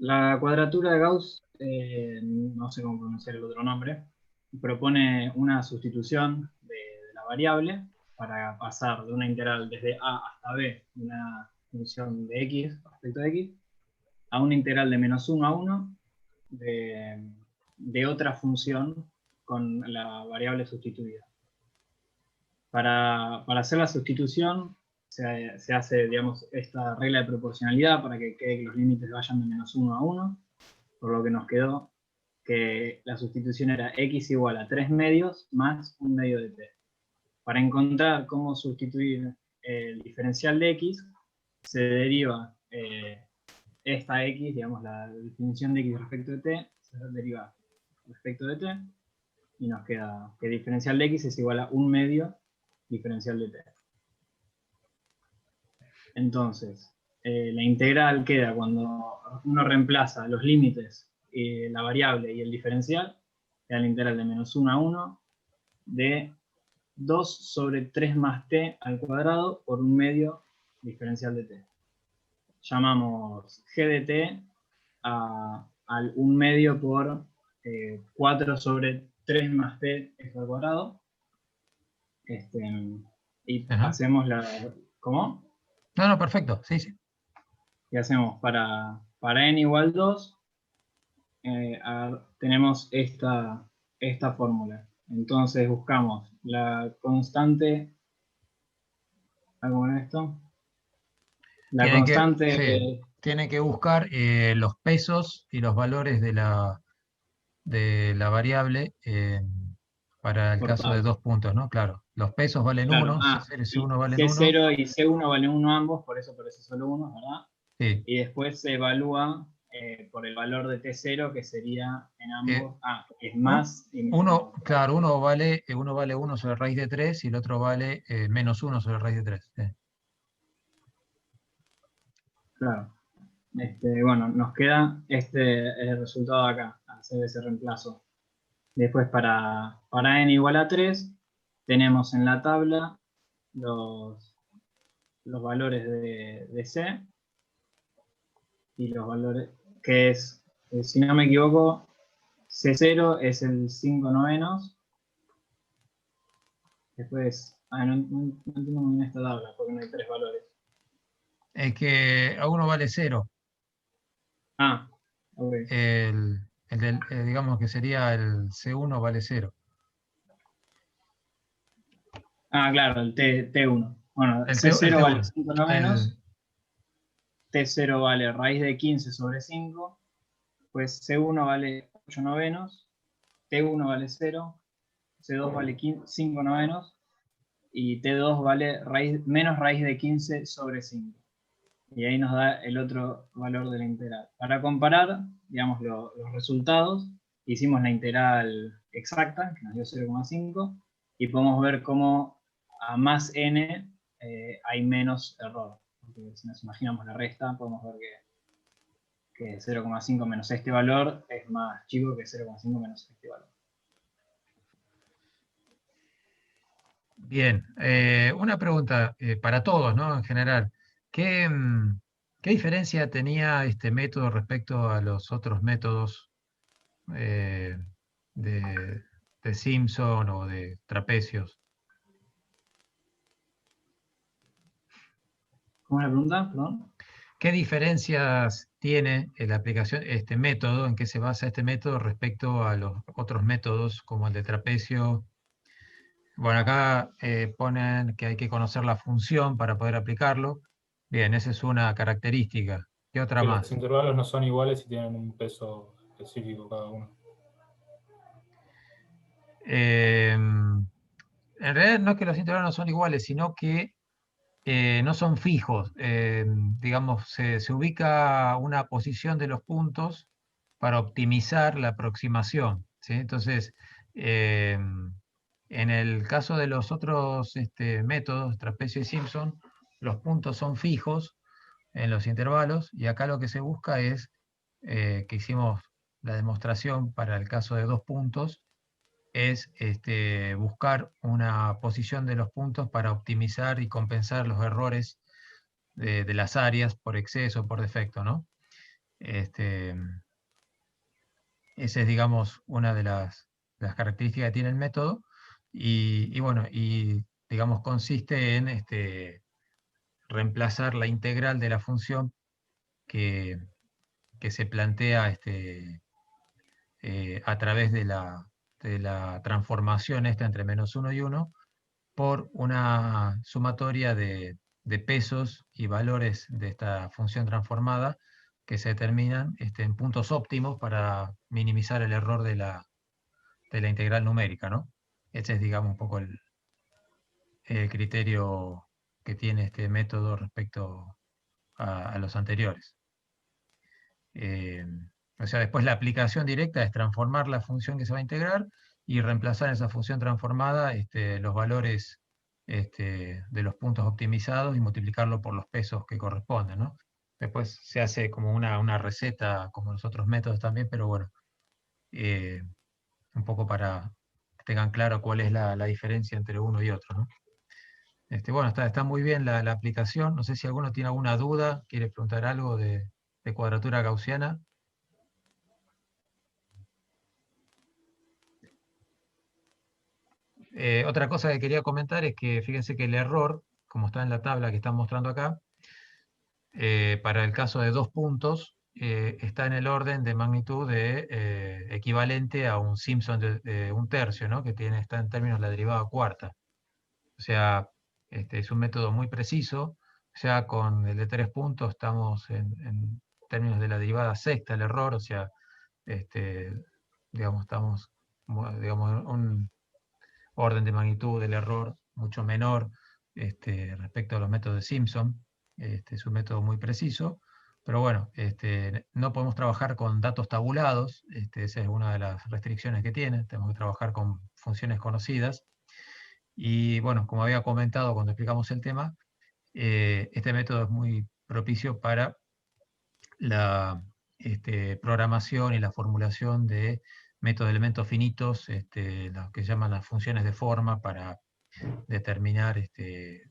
La cuadratura de Gauss, no sé cómo pronunciar el otro nombre, propone una sustitución de la variable para pasar de una integral desde a hasta b, de una función de x respecto de x, a una integral de -1 a 1 de otra función con la variable sustituida. Para hacer la sustitución se hace, digamos, esta regla de proporcionalidad para que quede que los límites vayan de -1 a 1, por lo que nos quedó que la sustitución era x igual a 3 medios más 1 medio de t. Para encontrar cómo sustituir el diferencial de x, se deriva esta x, digamos, la definición de x respecto de t, se deriva respecto de t, y nos queda que el diferencial de x es igual a 1 medio diferencial de t. Entonces, la integral queda cuando uno reemplaza los límites, la variable y el diferencial, queda la integral de -1 a 1 de 2 sobre 3 más t al cuadrado por 1 medio diferencial de t. Llamamos g de t al 1 medio por 4 sobre 3 más t al cuadrado. Y Ajá. hacemos la... ¿Cómo? No, no, perfecto, sí, sí. Y hacemos para n igual 2, tenemos esta fórmula. Entonces buscamos la constante, ¿algo con esto? La Tienen que, constante, sí, tienen que buscar los pesos y los valores de la variable para el por caso de tabla. 2 puntos, ¿no? Claro, los pesos valen Claro, 1, C0 y y C1 valen 1. C0 y C1 valen 1 ambos, por eso parece solo 1, ¿verdad? Sí. Y después se evalúa por el valor de T0, que sería en Eh, ambos, es más y uno, menos. claro, uno vale 1 sobre raíz de 3 y el otro vale -1 sobre raíz de 3. Sí. Claro. Bueno, nos queda el resultado de acá, hacer ese reemplazo. Después para n igual a 3, tenemos en la tabla los valores de C y los valores, que es, si no me equivoco, C0 es el 5 novenos. Después, no entiendo muy bien esta tabla porque no hay 3 valores. Es que a uno vale 0. Ok. Digamos que sería el C1 vale 0. Claro, el T1. Bueno, El C0 vale T1. 5 novenos, El, T0 vale raíz de 15 sobre 5, pues C1 vale 8 novenos, T1 vale 0, C2 vale 5 novenos y T2 vale menos raíz de 15 sobre 5. Y ahí nos da el otro valor de la integral. Para comparar, digamos, los resultados, hicimos la integral exacta, que nos dio 0,5, y podemos ver cómo a más n hay menos error. Porque si nos imaginamos la resta, podemos ver que 0,5 menos este valor es más chico que 0,5 menos este valor. Bien, una pregunta para todos, ¿no? En general, ¿qué, qué diferencia tenía este método respecto a los otros métodos eh, de, de Simpson o de trapecios? ¿Cómo es la pregunta? Perdón. ¿Qué diferencias tiene la aplicación, este método, en qué se basa este método respecto a los otros métodos como el de trapecio? Bueno, acá ponen que hay que conocer la función para poder aplicarlo. Bien, esa es una característica. ¿Qué otra Que los más? intervalos no son iguales y tienen un peso específico cada uno. En realidad no es que los intervalos no son iguales, sino que no son fijos. Digamos, se ubica una posición de los puntos para optimizar la aproximación, ¿sí? Entonces, en el caso de los otros métodos, trapecio y Simpson, los puntos son fijos en los intervalos y acá lo que se busca es que hicimos la demostración para el caso de 2 puntos, es buscar una posición de los puntos para optimizar y compensar los errores de las áreas por exceso o por defecto, ¿no? Esa es, digamos, una de las características que tiene el método. Y bueno, digamos, consiste en reemplazar la integral de la función que se plantea a través de la transformación entre -1 y 1 por una sumatoria de pesos y valores de esta función transformada que se determinan en puntos óptimos para minimizar el error de la integral numérica, ¿no? Ese es, digamos, un poco el criterio que tiene este método respecto a los anteriores. O sea, después la aplicación directa es transformar la función que se va a integrar y reemplazar en esa función transformada los valores de los puntos optimizados y multiplicarlo por los pesos que corresponden, ¿no? Después se hace como una receta, como los otros métodos también, pero bueno, un poco para que tengan claro cuál es la diferencia entre uno y otro, ¿no? Bueno, está muy bien la aplicación. No sé si alguno tiene alguna duda, quiere preguntar algo de cuadratura gaussiana. Otra cosa que quería comentar es que fíjense que el error, como está en la tabla que están mostrando acá, para el caso de 2 puntos, está en el orden de magnitud equivalente a un Simpson de 1/3, ¿no? Que está en términos de la derivada cuarta. O sea, es un método muy preciso. O sea, con el de 3 puntos estamos en términos de la derivada sexta el error. O sea, digamos, estamos digamos, un orden de magnitud del error mucho menor respecto a los métodos de Simpson. Es un método muy preciso, pero bueno, no podemos trabajar con datos tabulados. Esa es una de las restricciones que tiene. Tenemos que trabajar con funciones conocidas. Y bueno, como había comentado cuando explicamos el tema, este método es muy propicio para la programación y la formulación de métodos de elementos finitos, los que llaman las funciones de forma, para determinar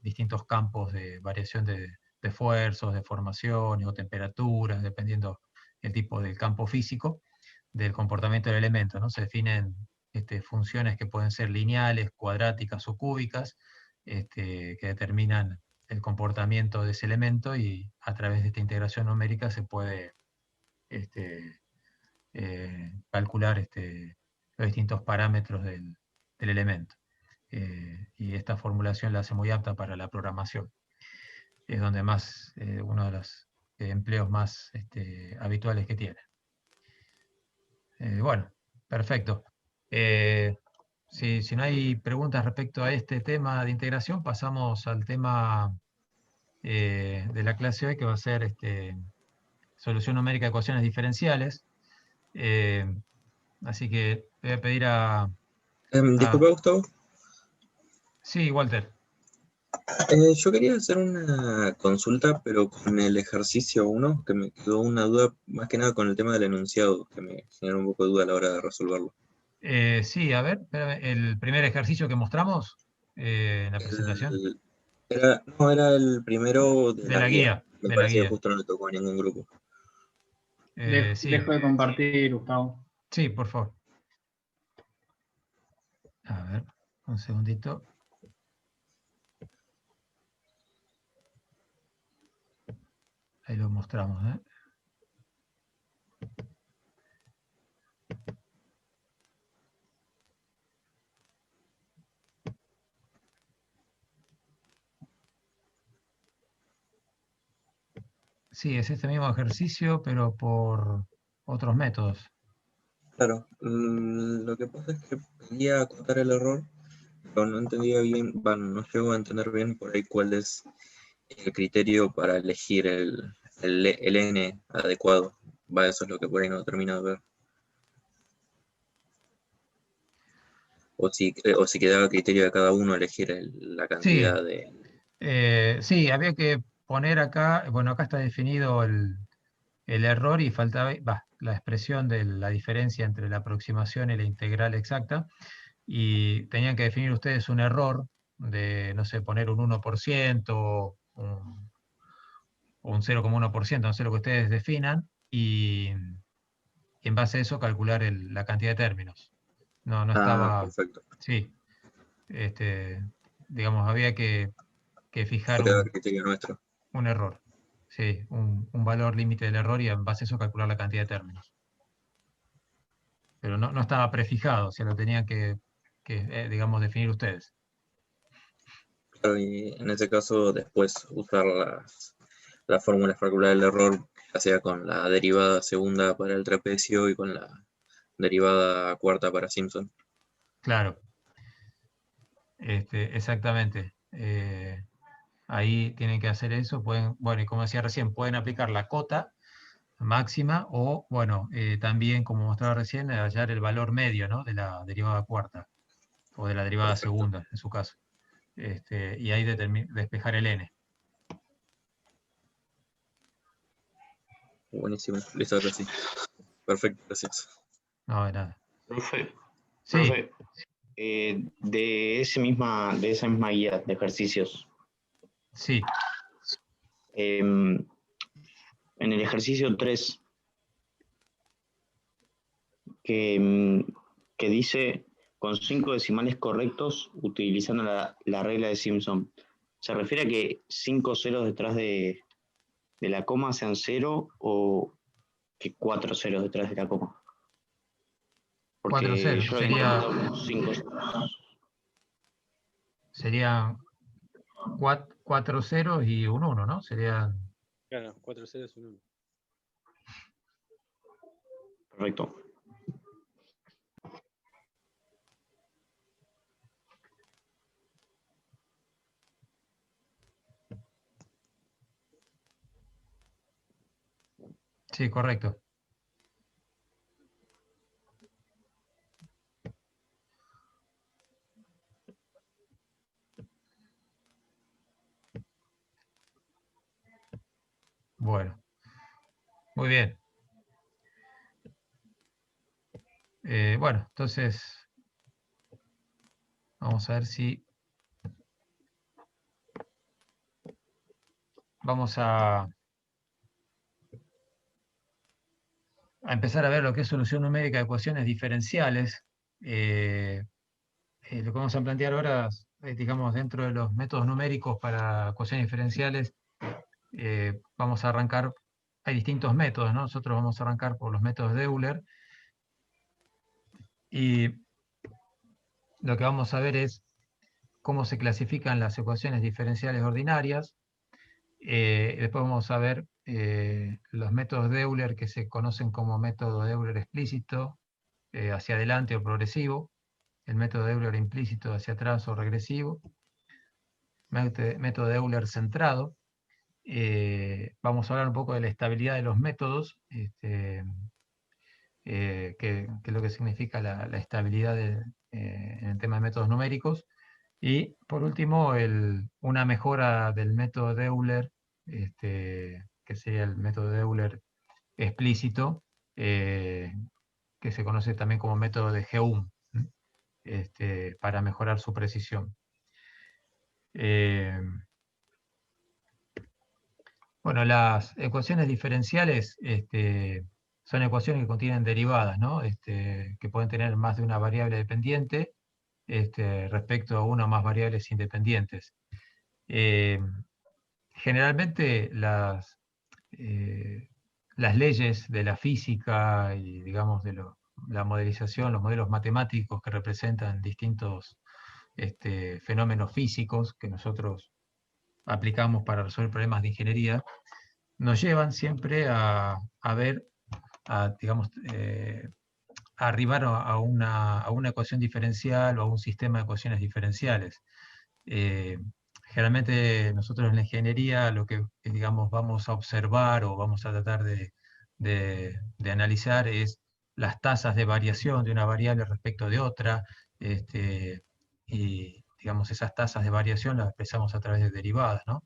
distintos campos de variación de esfuerzos, de formaciones o temperaturas, dependiendo el tipo del campo físico del comportamiento del elemento, ¿no? Se definen funciones que pueden ser lineales, cuadráticas o cúbicas, que determinan el comportamiento de ese elemento, y a través de esta integración numérica se puede calcular los distintos parámetros del elemento. Y esta formulación la hace muy apta para la programación. Es donde más, uno de los empleos más habituales que tiene. Bueno, perfecto. Si no hay preguntas respecto a este tema de integración, pasamos al tema de la clase hoy, que va a ser solución numérica de ecuaciones diferenciales. Así que voy a pedir Disculpa, Gustavo. Sí, Walter. Yo quería hacer una consulta, pero con el ejercicio 1, que me quedó una duda más que nada con el tema del enunciado, que me generó un poco de duda a la hora de resolverlo. Sí, a ver, espérame, el primer ejercicio que mostramos en la presentación. Era el primero de la guía. Me parece que justo no le tocó a ningún grupo. Sí. Dejo de compartir, Gustavo. Sí, por favor. A ver, un segundito. Ahí lo mostramos, ¿eh? Sí, es este mismo ejercicio, pero por otros métodos. Claro, lo que pasa es que quería acotar el error, pero no entendía bien, no llego a entender bien por ahí cuál es el criterio para elegir el n adecuado. Eso es lo que por ahí no termino de ver. O si quedaba criterio de cada uno elegir la cantidad de... Sí, había que poner acá, bueno, acá está definido el error y faltaba la expresión de la diferencia entre la aproximación y la integral exacta, y tenían que definir ustedes un error de, no sé, poner un 1% o un 0,1%, no sé lo que ustedes definan, y en base a eso calcular la cantidad de términos. No estaba, perfecto. sí, digamos, había que fijar Eso queda a criterio nuestro. un error, sí, un valor límite del error y en base a eso calcular la cantidad de términos. Pero no estaba prefijado, o sea, lo tenían que digamos, definir ustedes. Claro, y en ese caso después usar las fórmulas para calcular el error, ya sea con la derivada segunda para el trapecio y con la derivada cuarta para Simpson. Claro, exactamente. Ahí tienen que hacer eso. Bueno, y como decía recién, pueden aplicar la cota máxima o, bueno, también, como mostraba recién, hallar el valor medio, ¿no?, de la derivada cuarta o de la derivada Perfecto. segunda, en su caso. Y ahí despejar el n. Buenísimo, listo, ahora sí. Perfecto, gracias. No, de nada. Profe, Sí, profe, de esa misma guía de ejercicios, sí, en el ejercicio 3, que dice con 5 decimales correctos utilizando la regla de Simpson, ¿se refiere a que 5 ceros detrás de la coma sean 0 o que 4 ceros detrás de la coma? 4 Porque ceros. yo entiendo 5 ceros. Serían 4 ceros y un 1, ¿no? Serían... Claro, 4 ceros y un 1. Correcto. Sí, correcto. Bueno, muy bien. Bueno, entonces vamos a ver si vamos a empezar a ver lo que es solución numérica de ecuaciones diferenciales. Lo que vamos a plantear ahora, digamos, dentro de los métodos numéricos para ecuaciones diferenciales, vamos a arrancar, hay distintos métodos, ¿no? Nosotros vamos a arrancar por los métodos de Euler, y lo que vamos a ver es cómo se clasifican las ecuaciones diferenciales ordinarias. Después vamos a ver los métodos de Euler que se conocen como método de Euler explícito, hacia adelante o progresivo, el método de Euler implícito hacia atrás o regresivo, método de Euler centrado. Vamos a hablar un poco de la estabilidad de los métodos, que es lo que significa la estabilidad en el tema de métodos numéricos. Y por último, una mejora del método de Euler, que sería el método de Euler explícito, que se conoce también como método de Geum, para mejorar su precisión. Bueno, las ecuaciones diferenciales son ecuaciones que contienen derivadas, ¿no? Que pueden tener más de una variable dependiente respecto a una o más variables independientes. Generalmente las leyes de la física y, digamos, de la modelización, los modelos matemáticos que representan distintos fenómenos físicos que nosotros aplicamos para resolver problemas de ingeniería, nos llevan siempre a ver, digamos, a arribar a una ecuación diferencial o a un sistema de ecuaciones diferenciales. Generalmente nosotros en la ingeniería lo que, digamos, vamos a observar o vamos a tratar de analizar es las tasas de variación de una variable respecto de otra, y, digamos, esas tasas de variación las expresamos a través de derivadas, ¿no?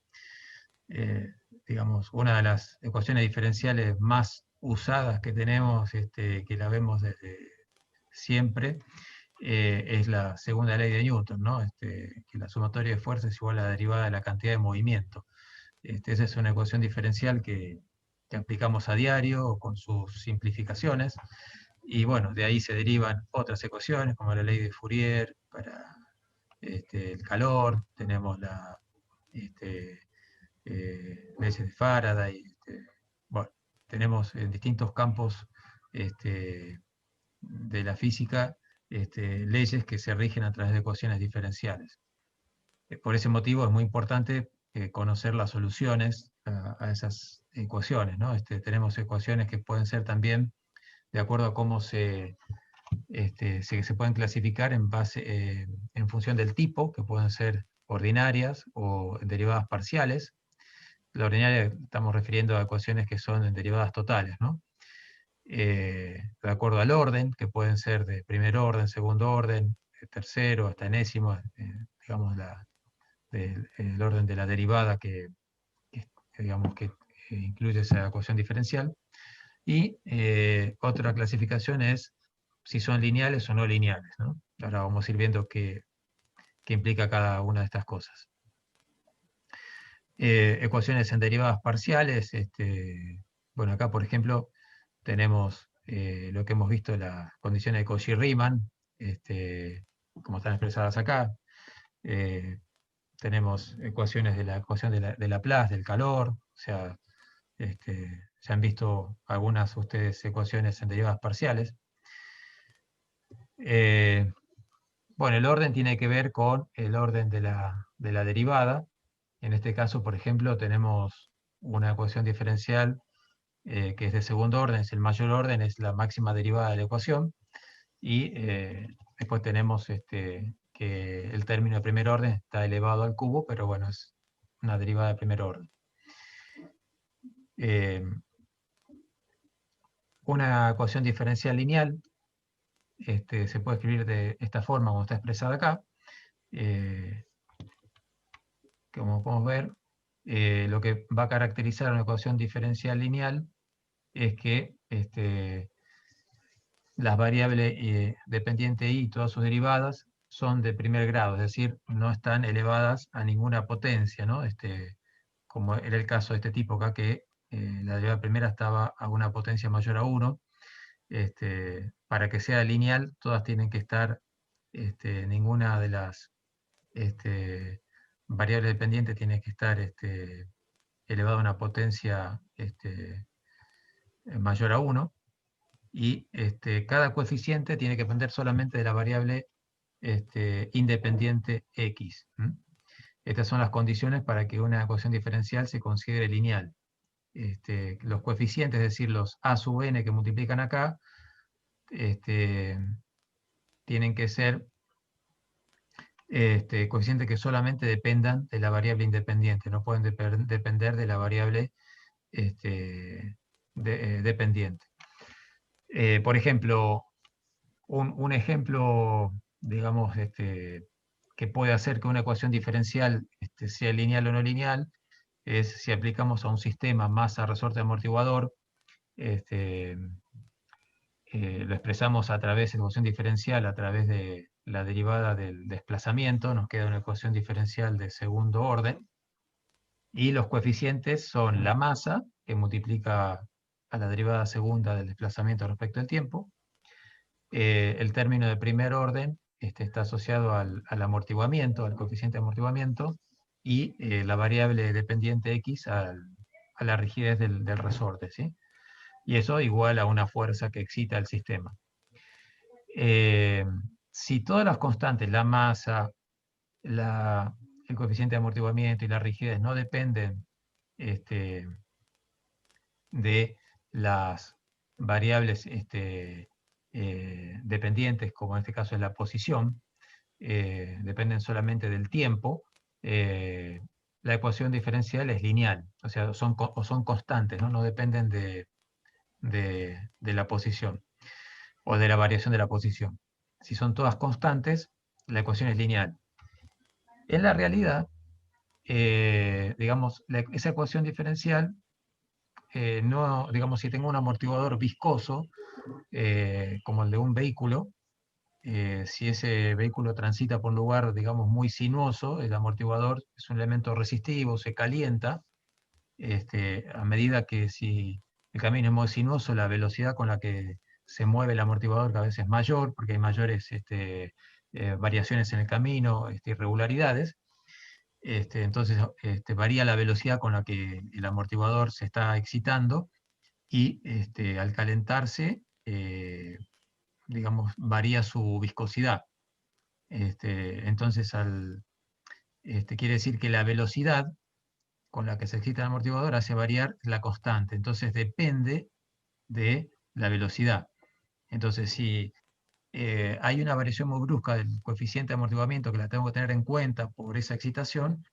Digamos, una de las ecuaciones diferenciales más usadas que tenemos, que la vemos desde siempre, es la segunda ley de Newton, ¿no? Que la sumatoria de fuerzas es igual a la derivada de la cantidad de movimiento. Esa es una ecuación diferencial que que aplicamos a diario con sus simplificaciones. Y bueno, de ahí se derivan otras ecuaciones, como la ley de Fourier para el calor, tenemos la leyes de Faraday, bueno, tenemos en distintos campos de la física leyes que se rigen a través de ecuaciones diferenciales. Por ese motivo es muy importante conocer las soluciones a esas ecuaciones, ¿no? Tenemos ecuaciones que pueden ser también de acuerdo a cómo se pueden clasificar en función del tipo, que pueden ser ordinarias o derivadas parciales. La ordinaria estamos refiriendo a ecuaciones que son en derivadas totales, ¿no? De acuerdo al orden, que pueden ser de primer orden, segundo orden, tercero, hasta enésimo, digamos, el orden de la derivada digamos, que incluye esa ecuación diferencial. Y otra clasificación es si son lineales o no lineales, ¿no? Ahora vamos a ir viendo qué implica cada una de estas cosas. Ecuaciones en derivadas parciales, bueno, acá por ejemplo tenemos lo que hemos visto, las condiciones de Cauchy-Riemann, como están expresadas acá. Tenemos ecuaciones de la ecuación de Laplace, del calor, o sea, se han visto algunas ustedes ecuaciones en derivadas parciales. Bueno, el orden tiene que ver con el orden de la derivada. En este caso, por ejemplo, tenemos una ecuación diferencial que es de segundo orden, es el mayor orden, es la máxima derivada de la ecuación. Y después tenemos que el término de primer orden está elevado al cubo, pero bueno, es una derivada de primer orden. Una ecuación diferencial lineal se puede escribir de esta forma, como está expresada acá. Como podemos ver, lo que va a caracterizar una ecuación diferencial lineal es que las variables dependiente y todas sus derivadas son de primer grado, es decir, no están elevadas a ninguna potencia, ¿no? Como era el caso de este tipo acá, que la derivada primera estaba a una potencia mayor a 1. Para que sea lineal, todas tienen que estar, ninguna de las variables dependientes tiene que estar elevada a una potencia mayor a 1. Y cada coeficiente tiene que depender solamente de la variable independiente x. Estas son las condiciones para que una ecuación diferencial se considere lineal. Los coeficientes, es decir, los a sub n que multiplican acá, tienen que ser coeficientes que solamente dependan de la variable independiente, no pueden depender de la variable dependiente. Por ejemplo, un ejemplo, digamos, que puede hacer que una ecuación diferencial sea lineal o no lineal, es si aplicamos a un sistema masa, resorte, amortiguador, lo expresamos a través de la ecuación diferencial, a través de la derivada del desplazamiento, nos queda una ecuación diferencial de segundo orden, y los coeficientes son la masa, que multiplica a la derivada segunda del desplazamiento respecto al tiempo. El término de primer orden está asociado al amortiguamiento, al coeficiente de amortiguamiento, y la variable dependiente x a la rigidez del resorte, ¿sí? Y eso igual a una fuerza que excita el sistema. Si todas las constantes, la masa, el coeficiente de amortiguamiento y la rigidez no dependen de las variables dependientes, como en este caso es la posición, dependen solamente del tiempo, la ecuación diferencial es lineal, o sea, son constantes, no dependen de la posición o de la variación de la posición. Si son todas constantes, la ecuación es lineal. En la realidad, digamos, esa ecuación diferencial, no, digamos, si tengo un amortiguador viscoso, como el de un vehículo, si ese vehículo transita por un lugar, digamos, muy sinuoso, el amortiguador es un elemento resistivo, se calienta, a medida que si el camino es muy sinuoso, la velocidad con la que se mueve el amortiguador cada vez es mayor, porque hay mayores variaciones en el camino, irregularidades. Entonces varía la velocidad con la que el amortiguador se está excitando y al calentarse, digamos, varía su viscosidad. Entonces, quiere decir que la velocidad con la que se excita el amortiguador hace variar la constante. Entonces, depende de la velocidad. Entonces, si hay una variación muy brusca del coeficiente de amortiguamiento que la tengo que tener en cuenta por esa excitación,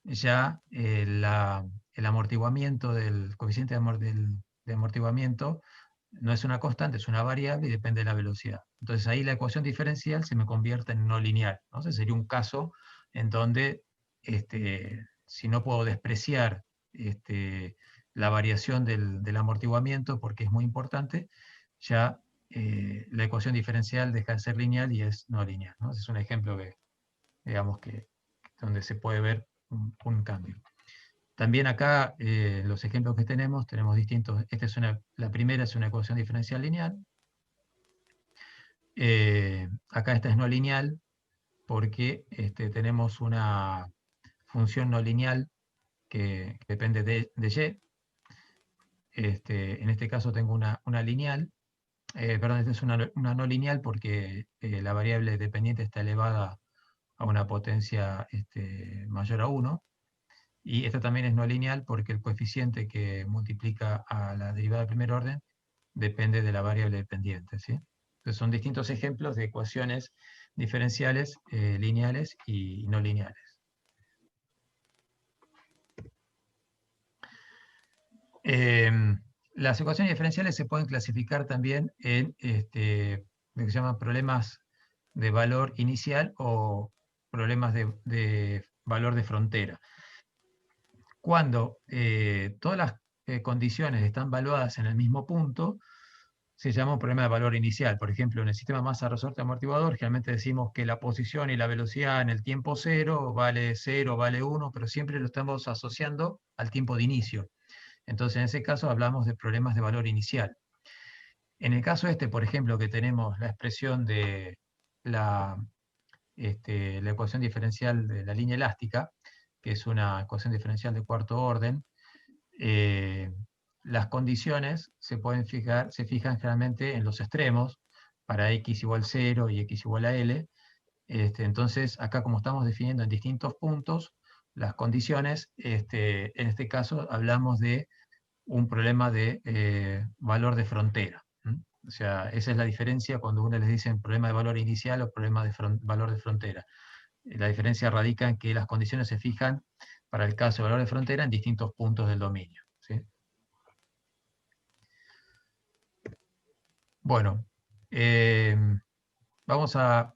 ya el amortiguamiento del coeficiente de amortiguamiento no es una constante, es una variable y depende de la velocidad. Entonces ahí la ecuación diferencial se me convierte en no lineal. Entonces sería un caso en donde si no puedo despreciar la variación del amortiguamiento porque es muy importante, ya la ecuación diferencial deja de ser lineal y es no lineal, ¿no? Ese es un ejemplo que, digamos, donde se puede ver un cambio. También acá, los ejemplos que tenemos distintos. La primera es una ecuación diferencial lineal. Acá esta es no lineal porque tenemos una función no lineal que depende de y. En este caso tengo una lineal. Perdón, esta es una no lineal porque la variable dependiente está elevada a una potencia mayor a 1. Y esta también es no lineal porque el coeficiente que multiplica a la derivada de primer orden depende de la variable dependiente, ¿sí? Entonces son distintos ejemplos de ecuaciones diferenciales lineales y no lineales. Las ecuaciones diferenciales se pueden clasificar también en lo que se llaman problemas de valor inicial o problemas de valor de frontera. Cuando todas las condiciones están valuadas en el mismo punto, se llama un problema de valor inicial. Por ejemplo, en el sistema masa-resorte amortiguador, generalmente decimos que la posición y la velocidad en el tiempo 0 vale 1, pero siempre lo estamos asociando al tiempo de inicio. Entonces, en ese caso hablamos de problemas de valor inicial. En el caso por ejemplo, que tenemos la expresión de la ecuación diferencial de la línea elástica, que es una ecuación diferencial de cuarto orden, las condiciones se fijan generalmente en los extremos, para x igual 0 y x igual a L. Entonces, acá como estamos definiendo en distintos puntos, las condiciones, en este caso hablamos de un problema de valor de frontera. O sea, esa es la diferencia cuando uno les dice problema de valor inicial o problema de valor de frontera. La diferencia radica en que las condiciones se fijan para el caso de valor de frontera en distintos puntos del dominio, ¿sí? Bueno, vamos a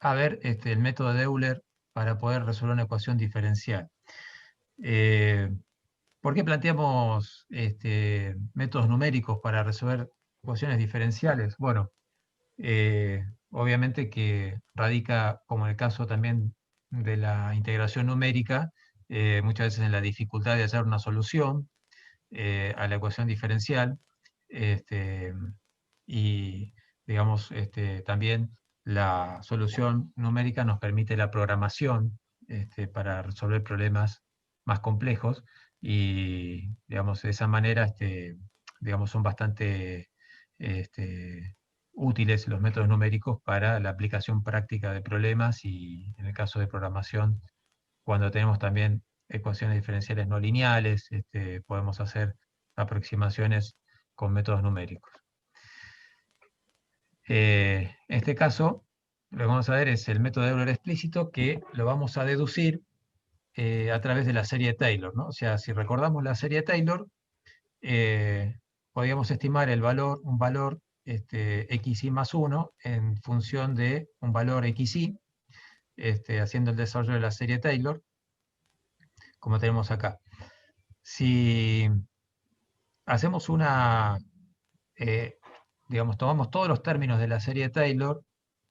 ver el método de Euler para poder resolver una ecuación diferencial. ¿Por qué planteamos métodos numéricos para resolver ecuaciones diferenciales? Bueno, obviamente que radica, como en el caso también de la integración numérica, muchas veces en la dificultad de hallar una solución a la ecuación diferencial, y digamos, también la solución numérica nos permite la programación para resolver problemas más complejos, y digamos, de esa manera digamos, son bastante útiles los métodos numéricos para la aplicación práctica de problemas, y en el caso de programación, cuando tenemos también ecuaciones diferenciales no lineales, podemos hacer aproximaciones con métodos numéricos. En este caso, lo que vamos a ver es el método de Euler explícito, que lo vamos a deducir a través de la serie Taylor, ¿no? O sea, si recordamos la serie Taylor, podríamos estimar un valor xy más 1 en función de un valor xy, haciendo el desarrollo de la serie Taylor, como tenemos acá. Si hacemos digamos, tomamos todos los términos de la serie Taylor,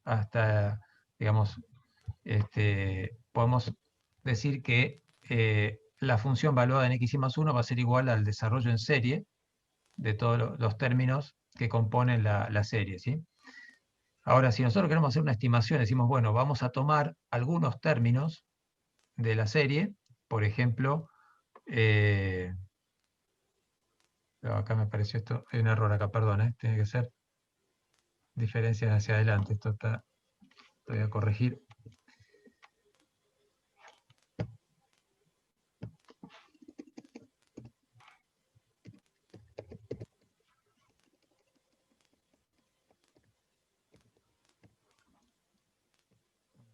hasta, digamos, podemos decir que la función valuada en x y más 1 va a ser igual al desarrollo en serie de todos los términos que componen la serie, ¿sí? Ahora, si nosotros queremos hacer una estimación, decimos, bueno, vamos a tomar algunos términos de la serie, por ejemplo, acá me pareció esto, hay un error acá, perdón, tiene que ser diferencias hacia adelante, esto está, lo voy a corregir.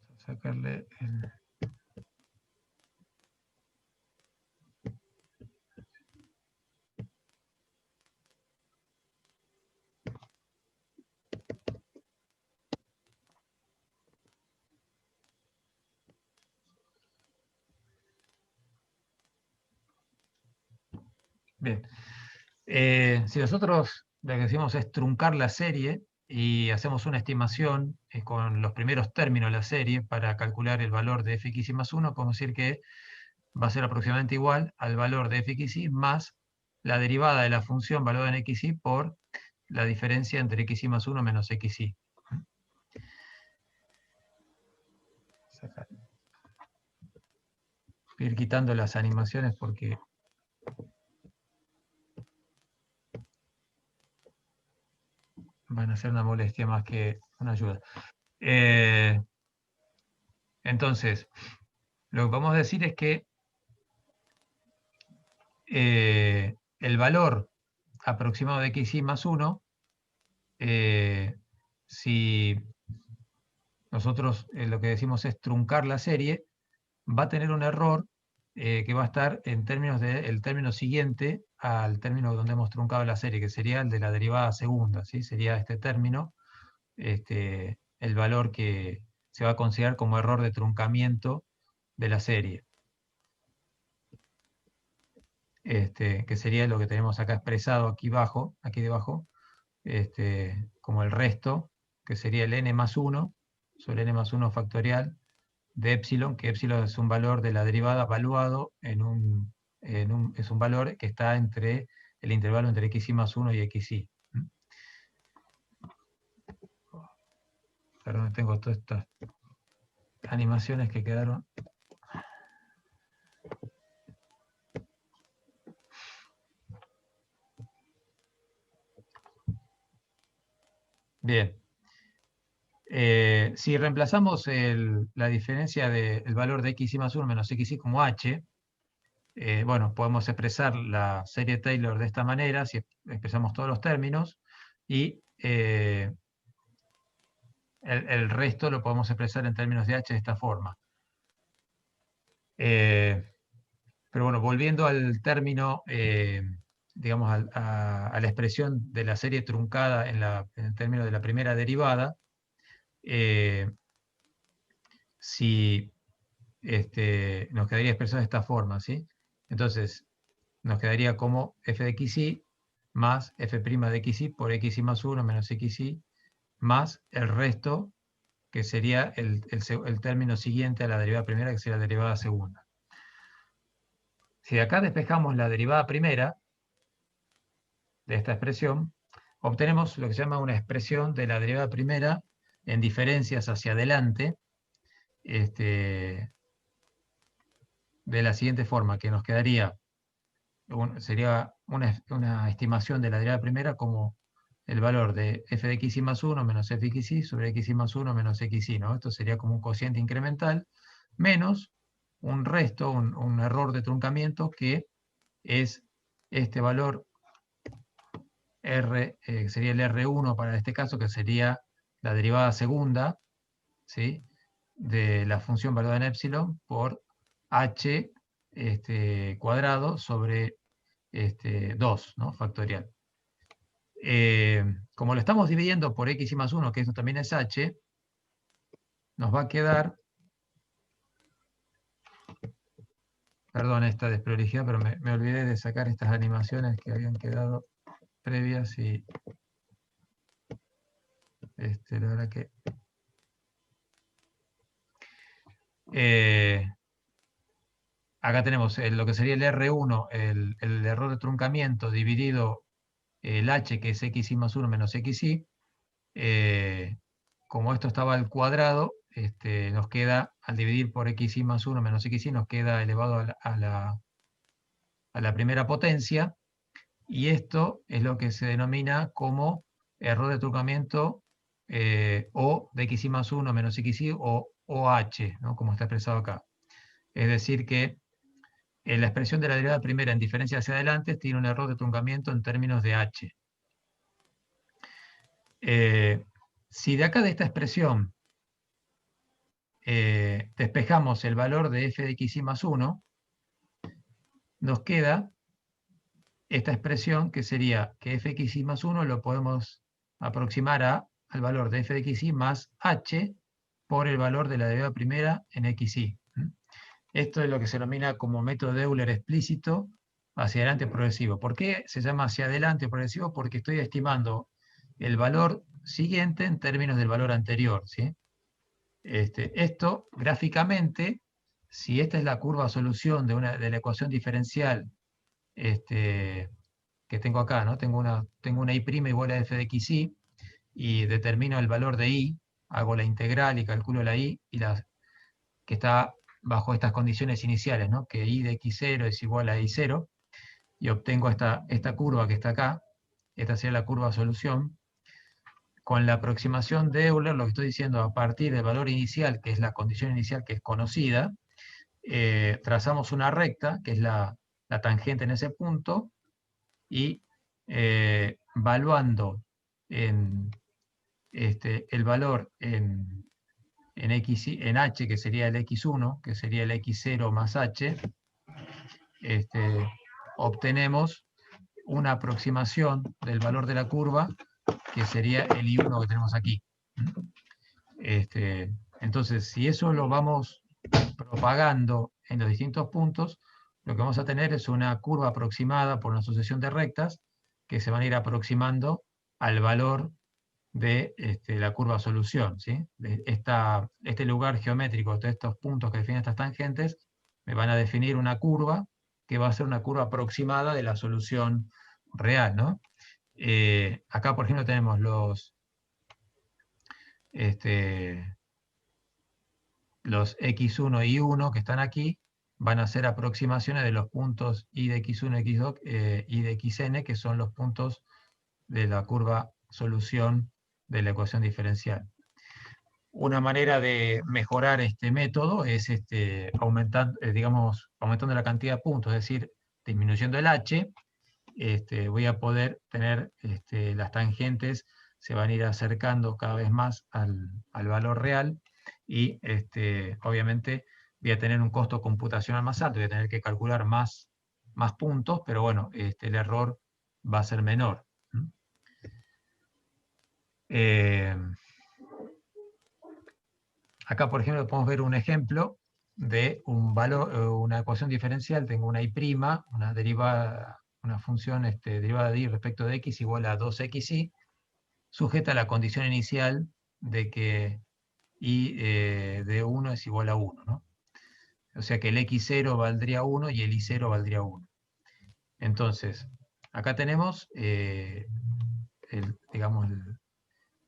Vamos a sacarle el... Bien. Si nosotros lo que decimos es truncar la serie y hacemos una estimación con los primeros términos de la serie para calcular el valor de fx y más 1, podemos decir que va a ser aproximadamente igual al valor de fxy más la derivada de la función valuada en xy por la diferencia entre xy más 1 menos xy. Voy a ir quitando las animaciones porque van a ser una molestia más que una ayuda. Entonces, lo que vamos a decir es que el valor aproximado de xy más 1, si nosotros lo que decimos es truncar la serie, va a tener un error que va a estar en términos del término siguiente al término donde hemos truncado la serie, que sería el de la derivada segunda, ¿sí? Sería este término, el valor que se va a considerar como error de truncamiento de la serie. Que sería lo que tenemos acá expresado aquí debajo, como el resto, que sería el n más 1 sobre n más 1 factorial de epsilon, que epsilon es un valor de la derivada valuado es un valor que está entre el intervalo entre xy más 1 y xy. Perdón, tengo todas estas animaciones que quedaron. Bien. Si reemplazamos la diferencia del valor de xy más 1 menos xy como h, bueno, podemos expresar la serie Taylor de esta manera, si expresamos todos los términos, y el resto lo podemos expresar en términos de h de esta forma. Pero bueno, volviendo al término, digamos, a la expresión de la serie truncada en el término de la primera derivada, si nos quedaría expresado de esta forma, ¿sí? Entonces, nos quedaría como f de xy más f' de xy por xy más 1 menos xy más el resto, que sería el término siguiente a la derivada primera, que sería la derivada segunda. Si de acá despejamos la derivada primera de esta expresión, obtenemos lo que se llama una expresión de la derivada primera en diferencias hacia adelante, de la siguiente forma, que nos quedaría, sería una estimación de la derivada primera como el valor de f de xy más 1 menos fxy sobre xy más 1 menos xy, ¿no? Esto sería como un cociente incremental, menos un resto, un error de truncamiento, que es este valor R, sería el R1 para este caso, que sería la derivada segunda, ¿sí?, de la función valuada en epsilon por h cuadrado sobre 2, ¿no?, factorial. Como lo estamos dividiendo por x y más 1, que eso también es h, nos va a quedar, perdón esta desprolijidad, pero me olvidé de sacar estas animaciones que habían quedado previas y la verdad que acá tenemos lo que sería el R1, el error de truncamiento dividido el H, que es xi más 1 menos xi. Como esto estaba al cuadrado, nos queda, al dividir por xi más 1 menos xi, nos queda elevado a la primera potencia, y esto es lo que se denomina como error de truncamiento O de xi más 1 menos xi, o OH, ¿no? Como está expresado acá. Es decir que la expresión de la derivada primera en diferencia hacia adelante tiene un error de truncamiento en términos de H. Si de acá de esta expresión despejamos el valor de f de xi más 1, nos queda esta expresión que sería que f de xi más 1 lo podemos aproximar al valor de f de xi más h por el valor de la derivada primera en xi. Esto es lo que se denomina como método de Euler explícito hacia adelante progresivo. ¿Por qué se llama hacia adelante progresivo? Porque estoy estimando el valor siguiente en términos del valor anterior, ¿sí? Esto, gráficamente, si esta es la curva solución de la ecuación diferencial que tengo acá, ¿no? Tengo una i' igual a f de xi, y determino el valor de i, hago la integral y calculo la i, que está bajo estas condiciones iniciales, ¿no? Que i de x0 es igual a i0, y obtengo esta curva que está acá. Esta sería la curva solución. Con la aproximación de Euler, lo que estoy diciendo, a partir del valor inicial, que es la condición inicial que es conocida, trazamos una recta, que es la tangente en ese punto, y valuando el valor en h, que sería el x1, que sería el x0 más h, obtenemos una aproximación del valor de la curva, que sería el I1 que tenemos aquí. Entonces, si eso lo vamos propagando en los distintos puntos, lo que vamos a tener es una curva aproximada por una sucesión de rectas que se van a ir aproximando al valor de la curva solución, ¿sí? Este lugar geométrico, todos estos puntos que definen estas tangentes, me van a definir una curva que va a ser una curva aproximada de la solución real, ¿no? Acá, por ejemplo, tenemos los x1 y y1 que están aquí, van a ser aproximaciones de los puntos i de x1 y x2 y de xn, que son los puntos de la curva solución de la ecuación diferencial. Una manera de mejorar este método es aumentando la cantidad de puntos, es decir, disminuyendo el h, voy a poder tener las tangentes se van a ir acercando cada vez más al valor real, y obviamente voy a tener un costo computacional más alto, voy a tener que calcular más puntos, pero bueno, el error va a ser menor. Acá, por ejemplo, podemos ver un ejemplo de una ecuación diferencial. Tengo una i', una derivada, una función derivada de i respecto de x igual a 2xi, sujeta a la condición inicial de que i de 1 es igual a 1, ¿no? O sea que el x0 valdría 1 y el i0 valdría 1. Entonces, acá tenemos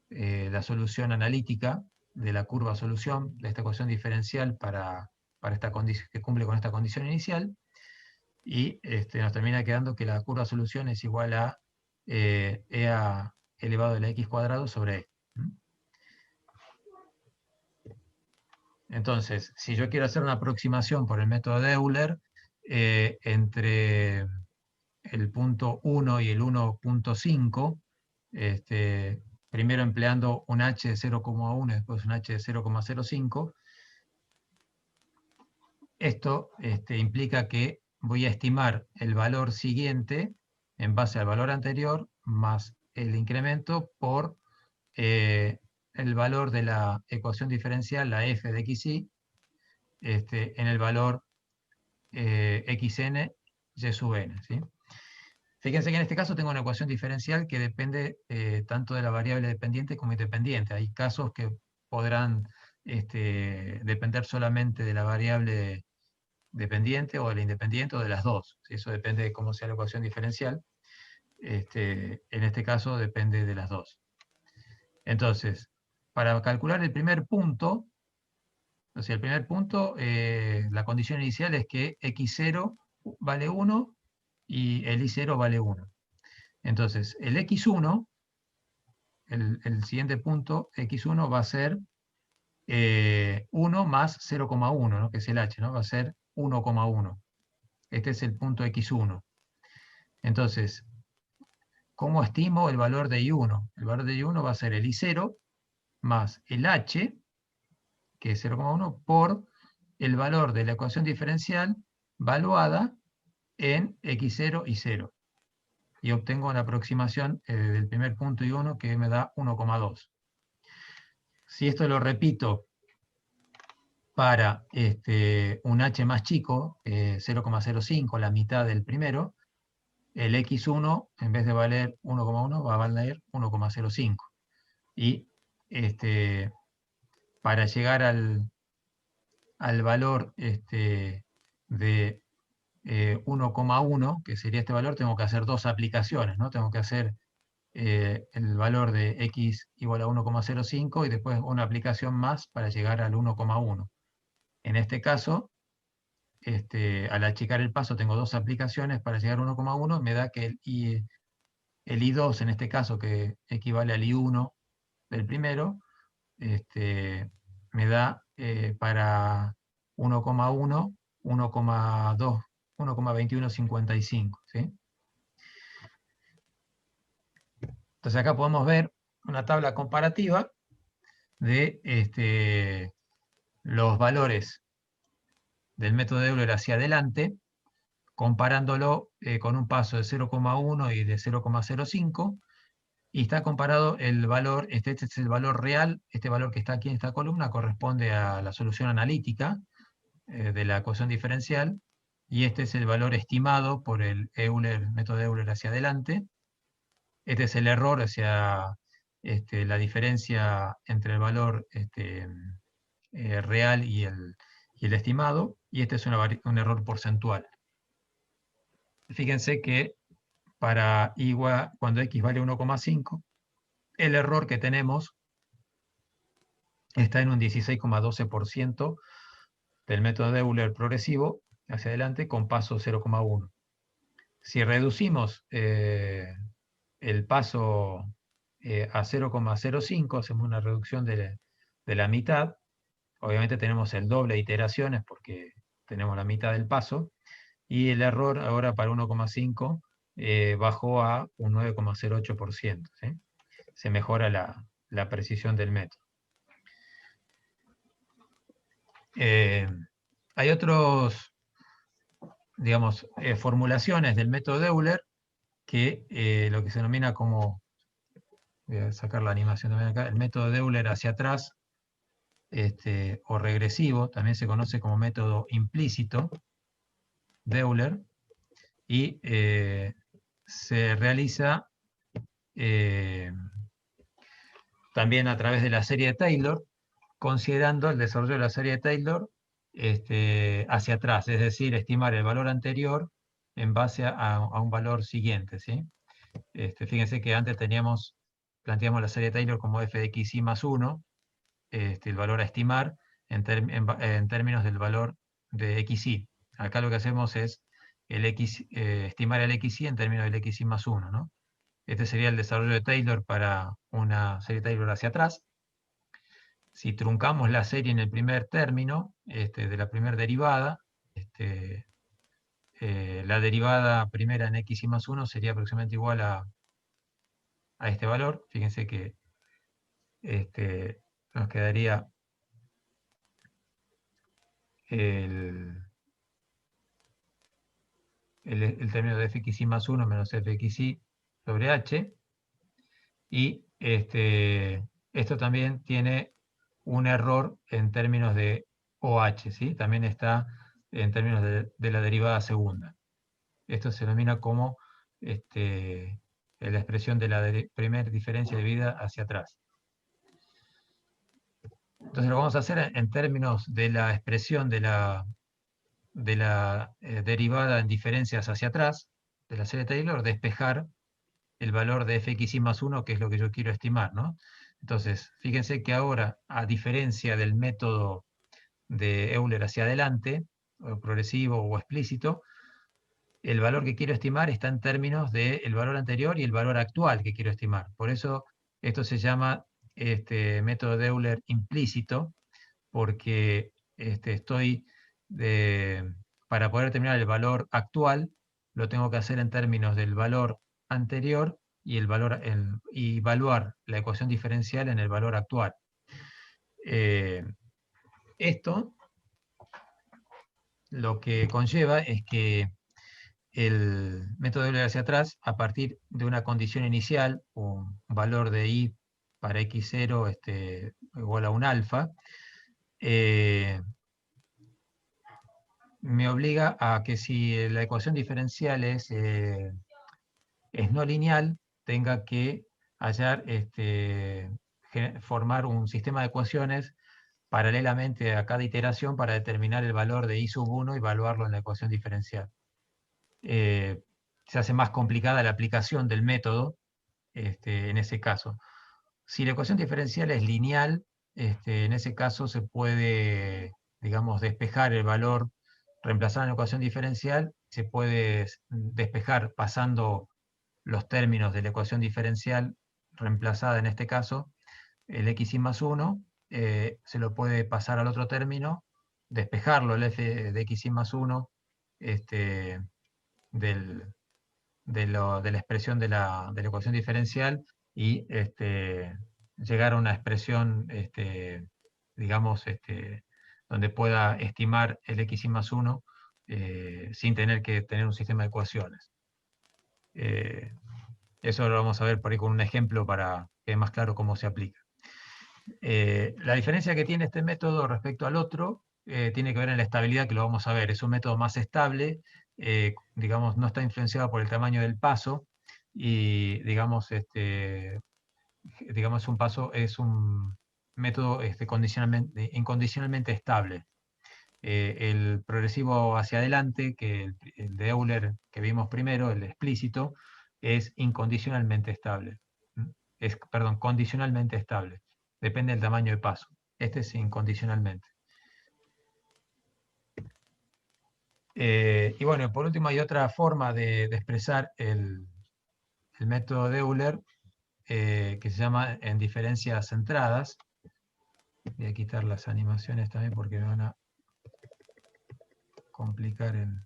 la solución analítica de la curva solución de esta ecuación diferencial para esta condición, que cumple con esta condición inicial, y nos termina quedando que la curva solución es igual a EA elevado a la x cuadrado sobre E. Entonces, si yo quiero hacer una aproximación por el método de Euler entre el punto 1 y el 1.5, primero empleando un h de 0,1 y después un h de 0,05, esto implica que voy a estimar el valor siguiente en base al valor anterior más el incremento por el valor de la ecuación diferencial, la f de xi, en el valor xn y sub n, ¿sí? Fíjense que en este caso tengo una ecuación diferencial que depende tanto de la variable dependiente como independiente. Hay casos que podrán depender solamente de la variable dependiente o de la independiente o de las dos. Eso depende de cómo sea la ecuación diferencial. En este caso depende de las dos. Entonces, para calcular el primer punto, o sea, el primer punto, la condición inicial es que x0 vale 1 y el y0 vale 1. Entonces, el x1, el siguiente punto, x1 va a ser 1 más 0,1, ¿no? Que es el h, ¿no? Va a ser 1,1. Este es el punto x1. Entonces, ¿cómo estimo el valor de I1? El valor de I1 va a ser el I0 más el H, que es 0,1, por el valor de la ecuación diferencial valuada en X0 y 0. Y obtengo la aproximación del primer punto I1 que me da 1,2. Si esto lo repito para un H más chico, 0,05, la mitad del primero, el X1, en vez de valer 1,1, va a valer 1,05. Y para llegar al valor de 1,1, que sería este valor, tengo que hacer dos aplicaciones, ¿no? Tengo que hacer el valor de x igual a 1,05 y después una aplicación más para llegar al 1,1. En este caso, al achicar el paso tengo dos aplicaciones para llegar a 1,1, me da que el I2, en este caso, que equivale al I1 del primero, me da para 1,1, 1,2, 1,2155. ¿Sí? Entonces acá podemos ver una tabla comparativa de los valores del método de Euler hacia adelante, comparándolo con un paso de 0,1 y de 0,05, y está comparado el valor, este es el valor real, este valor que está aquí en esta columna corresponde a la solución analítica de la ecuación diferencial, y este es el valor estimado por el Euler, método de Euler hacia adelante. Este es el error hacia la diferencia entre el valor real y el estimado, y este es un error porcentual. Fíjense que para igual, cuando x vale 1,5, el error que tenemos está en un 16,12% del método de Euler progresivo hacia adelante con paso 0,1. Si reducimos el paso a 0,05, hacemos una reducción de la mitad, obviamente tenemos el doble de iteraciones porque tenemos la mitad del paso, y el error ahora para 1,5 bajó a un 9,08%. ¿Sí? Se mejora la precisión del método. Hay otros, digamos, formulaciones del método de Euler que lo que se denomina como, voy a sacar la animación también acá, el método de Euler hacia atrás o regresivo, también se conoce como método implícito de Euler, y se realiza también a través de la serie de Taylor, considerando el desarrollo de la serie de Taylor hacia atrás, es decir, estimar el valor anterior en base a un valor siguiente. ¿Sí? Fíjense que antes planteamos la serie de Taylor como f de xy más 1, el valor a estimar en términos del valor de xy. Acá lo que hacemos es estimar el xy en términos del xy más 1. ¿no? Este sería el desarrollo de Taylor para una serie de Taylor hacia atrás. Si truncamos la serie en el primer término de la primera derivada, la derivada primera en xy más 1 sería aproximadamente igual a este valor. Fíjense que nos quedaría el término de fxy más 1 menos fxy sobre h, y esto también tiene un error en términos de OH, ¿sí? También está en términos de la derivada segunda. Esto se denomina como la expresión de la primera diferencia de vida hacia atrás. Entonces lo vamos a hacer en términos de la expresión de la de la derivada en diferencias hacia atrás de la serie Taylor, despejar el valor de fx más 1, que es lo que yo quiero estimar, ¿no? Entonces, fíjense que ahora, a diferencia del método de Euler hacia adelante, o progresivo o explícito, el valor que quiero estimar está en términos del valor anterior y el valor actual que quiero estimar. Por eso esto se llama método de Euler implícito, porque para poder determinar el valor actual, lo tengo que hacer en términos del valor anterior y y evaluar la ecuación diferencial en el valor actual. Esto lo que conlleva es que el método de Euler hacia atrás, a partir de una condición inicial, un valor de i para x0 igual a un alfa, me obliga a que si la ecuación diferencial es no lineal, tenga que formar un sistema de ecuaciones paralelamente a cada iteración para determinar el valor de i1 y evaluarlo en la ecuación diferencial. Se hace más complicada la aplicación del método en ese caso. Si la ecuación diferencial es lineal, en ese caso se puede, digamos, despejar el valor, reemplazar en la ecuación diferencial, se puede despejar pasando los términos de la ecuación diferencial reemplazada en este caso, el xy más 1, se lo puede pasar al otro término, despejarlo el f de xy más 1 de la expresión de la ecuación diferencial y llegar a una expresión, digamos, donde pueda estimar el xy más 1 sin tener que tener un sistema de ecuaciones. Eso lo vamos a ver por ahí con un ejemplo para que quede más claro cómo se aplica. La diferencia que tiene este método respecto al otro tiene que ver en la estabilidad, que lo vamos a ver. Es un método más estable, digamos, no está influenciado por el tamaño del paso y, digamos, es un método incondicionalmente estable. El progresivo hacia adelante, que el de Euler que vimos primero, el explícito, es incondicionalmente estable. Perdón, condicionalmente estable. Depende del tamaño de paso. Este es incondicionalmente. Y bueno, por último hay otra forma de expresar el método de Euler que se llama en diferencias centradas. Voy a quitar las animaciones también porque me van a complicar el...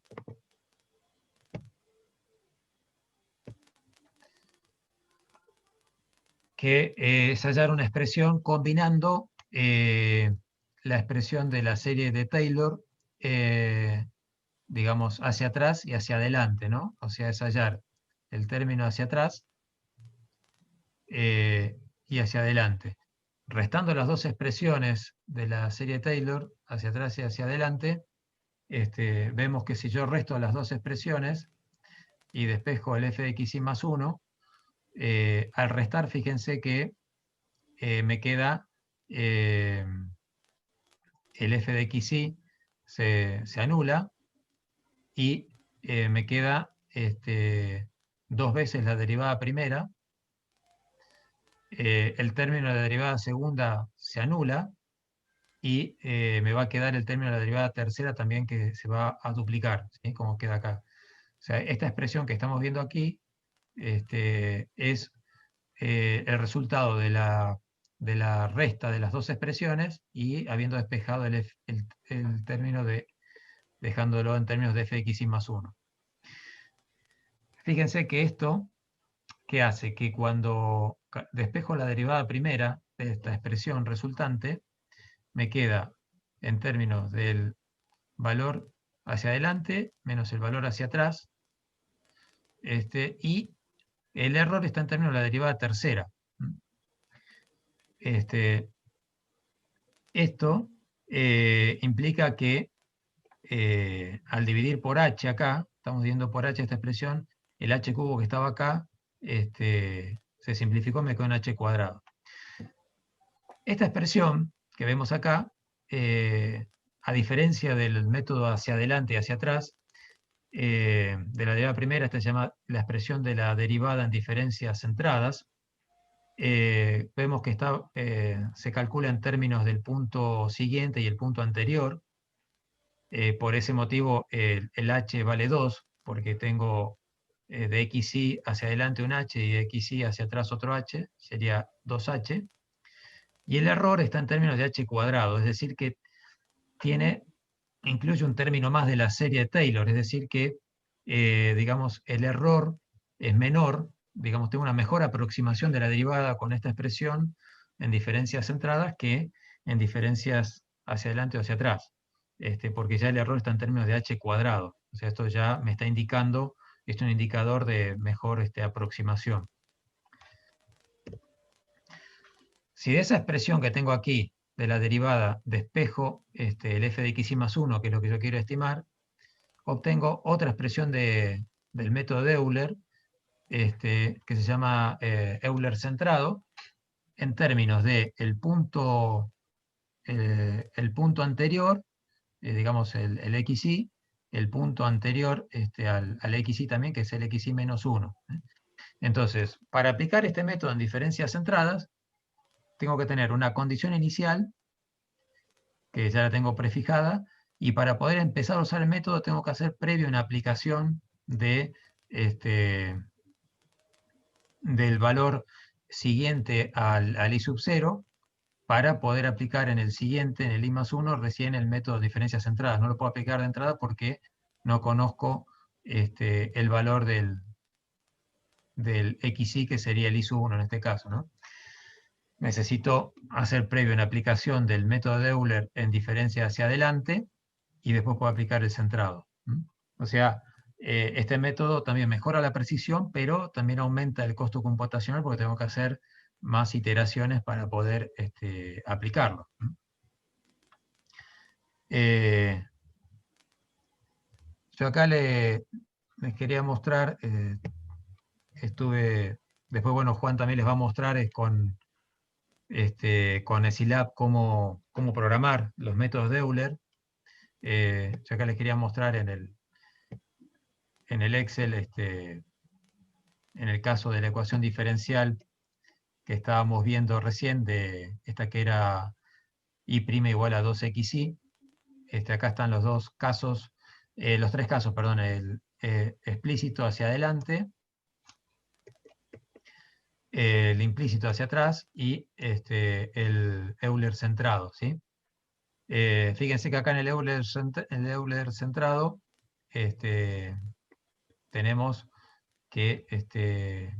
que es hallar una expresión combinando la expresión de la serie de Taylor, digamos, hacia atrás y hacia adelante, ¿no? O sea, es hallar el término hacia atrás y hacia adelante. Restando las dos expresiones de la serie de Taylor, hacia atrás y hacia adelante, vemos que si yo resto las dos expresiones y despejo el f de xy más 1, al restar, fíjense que me queda el f de xy se anula y me queda dos veces la derivada primera, el término de la derivada segunda se anula y me va a quedar el término de la derivada tercera también que se va a duplicar, ¿sí? Como queda acá. O sea, esta expresión que estamos viendo aquí es el resultado de la resta de las dos expresiones y habiendo despejado el término dejándolo en términos de fx más 1. Fíjense que esto, ¿qué hace? Que cuando despejo la derivada primera de esta expresión resultante, me queda en términos del valor hacia adelante menos el valor hacia atrás, y el error está en términos de la derivada tercera. Esto implica que al dividir por h acá, estamos dividiendo por h esta expresión, el h cubo que estaba acá se simplificó, me quedó en h cuadrado. Esta expresión que vemos acá a diferencia del método hacia adelante y hacia atrás, de la derivada primera, esta se llama la expresión de la derivada en diferencias centradas. Vemos que se calcula en términos del punto siguiente y el punto anterior. Por ese motivo el h vale 2, porque tengo de xy hacia adelante un h y de xy hacia atrás otro h, sería 2h. Y el error está en términos de h cuadrado, es decir que incluye un término más de la serie de Taylor, es decir que, digamos, el error es menor, digamos, tengo una mejor aproximación de la derivada con esta expresión en diferencias centradas que en diferencias hacia adelante o hacia atrás, porque ya el error está en términos de h cuadrado, o sea, esto ya me está indicando, es un indicador de mejor aproximación. Si de esa expresión que tengo aquí, de la derivada, despejo el f de xy más 1, que es lo que yo quiero estimar, obtengo otra expresión del método de Euler, que se llama Euler centrado, en términos de el punto anterior, digamos el xy, el punto anterior al xy también, que es el xy menos 1. Entonces, para aplicar este método en diferencias centradas, tengo que tener una condición inicial, que ya la tengo prefijada, y para poder empezar a usar el método tengo que hacer previo una aplicación del valor siguiente al i sub 0, para poder aplicar en el siguiente, en el i más 1, recién el método de diferencias centradas. No lo puedo aplicar de entrada porque no conozco el valor del xy, que sería el i sub 1 en este caso, ¿no? Necesito hacer previo una aplicación del método de Euler en diferencia hacia adelante y después puedo aplicar el centrado. O sea, este método también mejora la precisión, pero también aumenta el costo computacional porque tengo que hacer más iteraciones para poder aplicarlo. Yo acá les quería mostrar, después bueno, Juan también les va a mostrar con Scilab cómo programar los métodos de Euler. Yo acá les quería mostrar en el Excel, en el caso de la ecuación diferencial que estábamos viendo recién, de esta que era y' igual a 2xy. Acá están los dos casos, los tres casos, perdón, el explícito hacia adelante, el implícito hacia atrás y el Euler centrado, ¿sí? Fíjense que acá en el Euler centrado tenemos que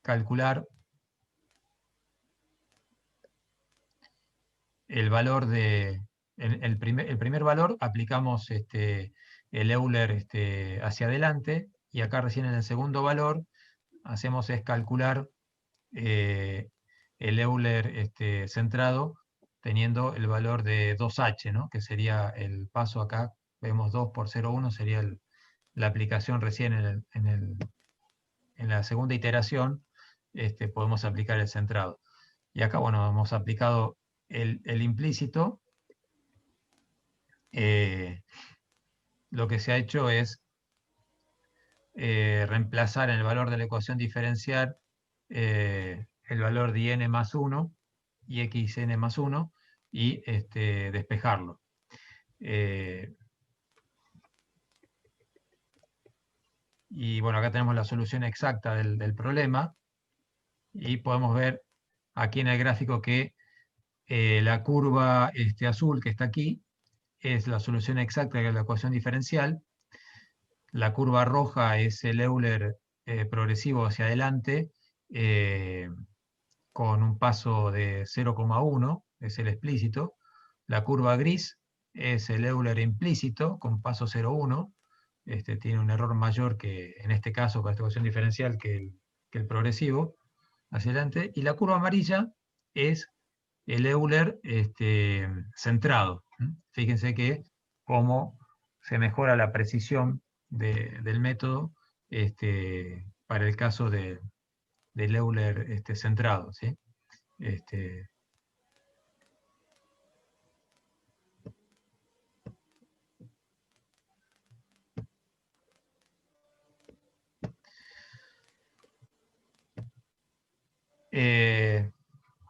calcular el valor el primer valor, aplicamos el Euler hacia adelante, y acá recién en el segundo valor hacemos es calcular el Euler centrado teniendo el valor de 2h, ¿no? Que sería el paso acá, vemos 2 por 0,1 sería la aplicación recién en la segunda iteración, podemos aplicar el centrado. Y acá, bueno, hemos aplicado el implícito. Lo que se ha hecho es reemplazar en el valor de la ecuación diferencial el valor de n más 1 y xn más 1 y despejarlo. Y bueno, acá tenemos la solución exacta del problema, y podemos ver aquí en el gráfico que la curva azul que está aquí es la solución exacta de la ecuación diferencial. La curva roja es el Euler progresivo hacia adelante, con un paso de 0,1, es el explícito. La curva gris es el Euler implícito, con paso 0,1. Tiene un error mayor que, en este caso, con esta ecuación diferencial, que el progresivo hacia adelante. Y la curva amarilla es el Euler centrado. Fíjense que cómo se mejora la precisión del método para el caso del Euler centrado, ¿sí?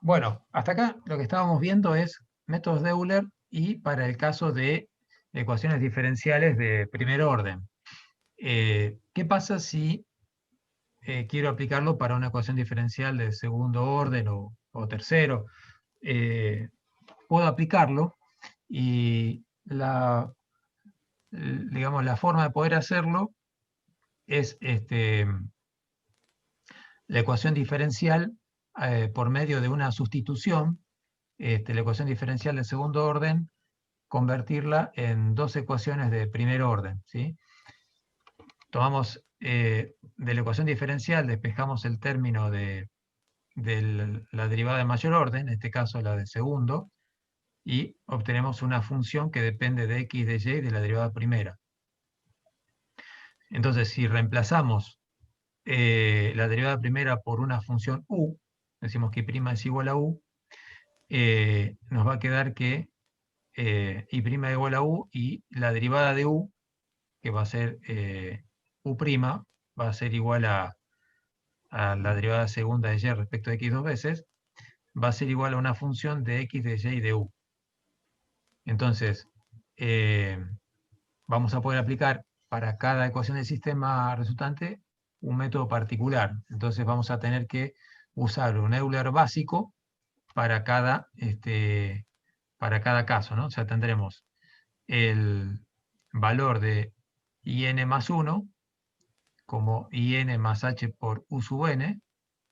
Bueno, hasta acá lo que estábamos viendo es métodos de Euler y para el caso de ecuaciones diferenciales de primer orden. ¿Qué pasa si quiero aplicarlo para una ecuación diferencial de segundo orden o tercero? Puedo aplicarlo y digamos, la forma de poder hacerlo es la ecuación diferencial por medio de una sustitución, la ecuación diferencial de segundo orden, convertirla en dos ecuaciones de primer orden, ¿sí? Tomamos de la ecuación diferencial, despejamos el término de la derivada de mayor orden, en este caso la de segundo, y obtenemos una función que depende de x, de y y de la derivada primera. Entonces, si reemplazamos la derivada primera por una función u, decimos que y' es igual a u, nos va a quedar que y' igual a u y la derivada de u, que va a ser u', va a ser igual a la derivada segunda de y respecto de x dos veces, va a ser igual a una función de x, de y de u. Entonces, vamos a poder aplicar para cada ecuación del sistema resultante un método particular. Entonces vamos a tener que usar un Euler básico para cada caso, ¿no? O sea, tendremos el valor de in más 1 como in más h por u sub n,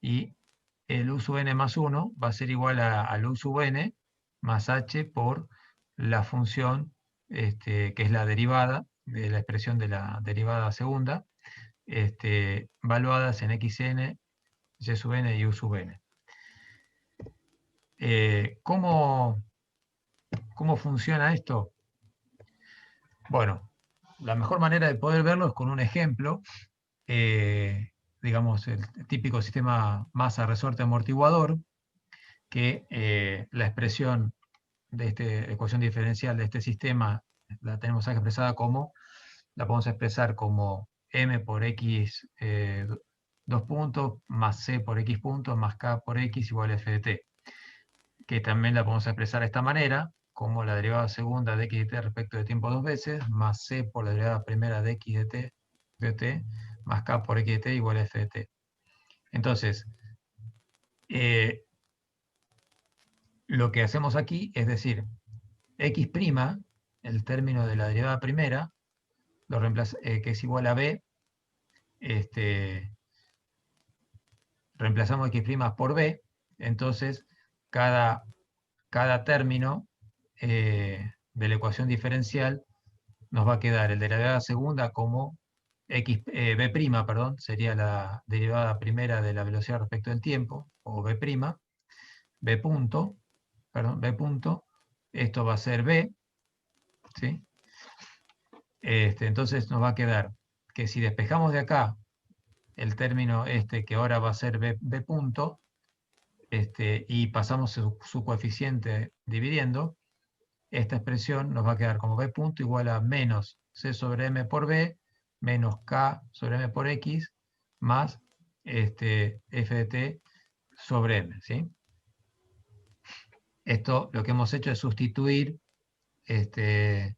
y el u sub n más 1 va a ser igual al u sub n más h por la función que es la derivada de la expresión de la derivada segunda, valuadas en xn, y sub n y u sub n. ¿Cómo funciona esto? Bueno, la mejor manera de poder verlo es con un ejemplo, digamos, el típico sistema masa resorte amortiguador, que la expresión de esta ecuación diferencial de este sistema la tenemos aquí expresada como, la podemos expresar como m por x dos puntos más c por x puntos más k por x igual a f de t, que también la podemos expresar de esta manera, como la derivada segunda de x de t respecto de tiempo dos veces, más c por la derivada primera de x de t, más k por x de t igual a f de t. Entonces, lo que hacemos aquí es decir, x', el término de la derivada primera, lo que es igual a b, reemplazamos x' por b, entonces cada término de la ecuación diferencial nos va a quedar el de la derivada segunda como b', perdón, sería la derivada primera de la velocidad respecto del tiempo, o b', b punto, esto va a ser b, ¿sí? Entonces nos va a quedar que si despejamos de acá el término que ahora va a ser b punto, y pasamos su coeficiente dividiendo, esta expresión nos va a quedar como b punto igual a menos c sobre m por b, menos k sobre m por x, más f de t sobre m, ¿sí? Esto lo que hemos hecho es sustituir x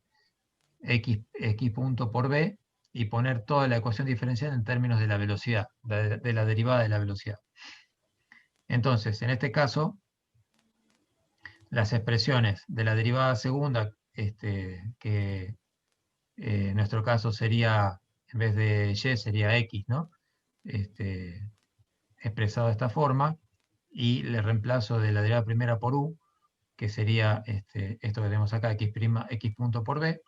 punto por b y poner toda la ecuación diferencial en términos de la velocidad, de la derivada de la velocidad. Entonces, en este caso, las expresiones de la derivada segunda, que en nuestro caso sería, en vez de y, sería x, ¿no? Expresado de esta forma, y le reemplazo de la derivada primera por u, que sería esto que tenemos acá, x punto por b,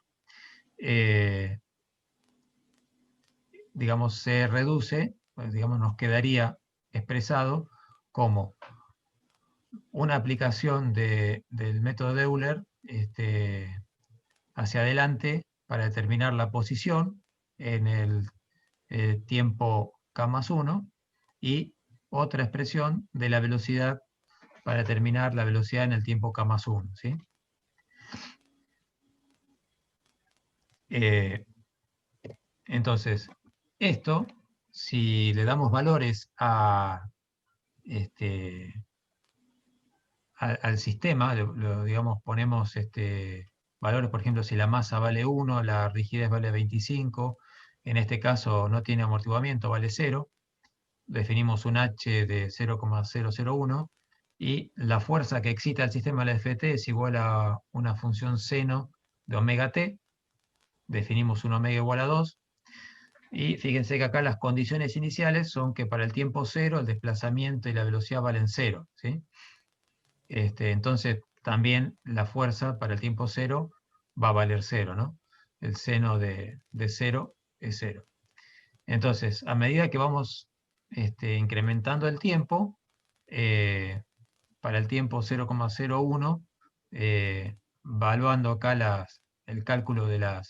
digamos, se reduce, pues, digamos, nos quedaría expresado como una aplicación del método de Euler hacia adelante para determinar la posición en el tiempo k más 1, y otra expresión de la velocidad para determinar la velocidad en el tiempo k más 1, ¿sí? Entonces, esto, si le damos valores a al sistema, digamos, ponemos valores, por ejemplo, si la masa vale 1, la rigidez vale 25, en este caso no tiene amortiguamiento, vale 0, definimos un H de 0,001, y la fuerza que excita el sistema de la FT es igual a una función seno de omega t, definimos un omega igual a 2, y fíjense que acá las condiciones iniciales son que para el tiempo 0 el desplazamiento y la velocidad valen 0, ¿sí? Entonces también la fuerza para el tiempo 0 va a valer 0, ¿no? El seno de 0 es 0. Entonces, a medida que vamos incrementando el tiempo, para el tiempo 0,01, evaluando acá el cálculo de la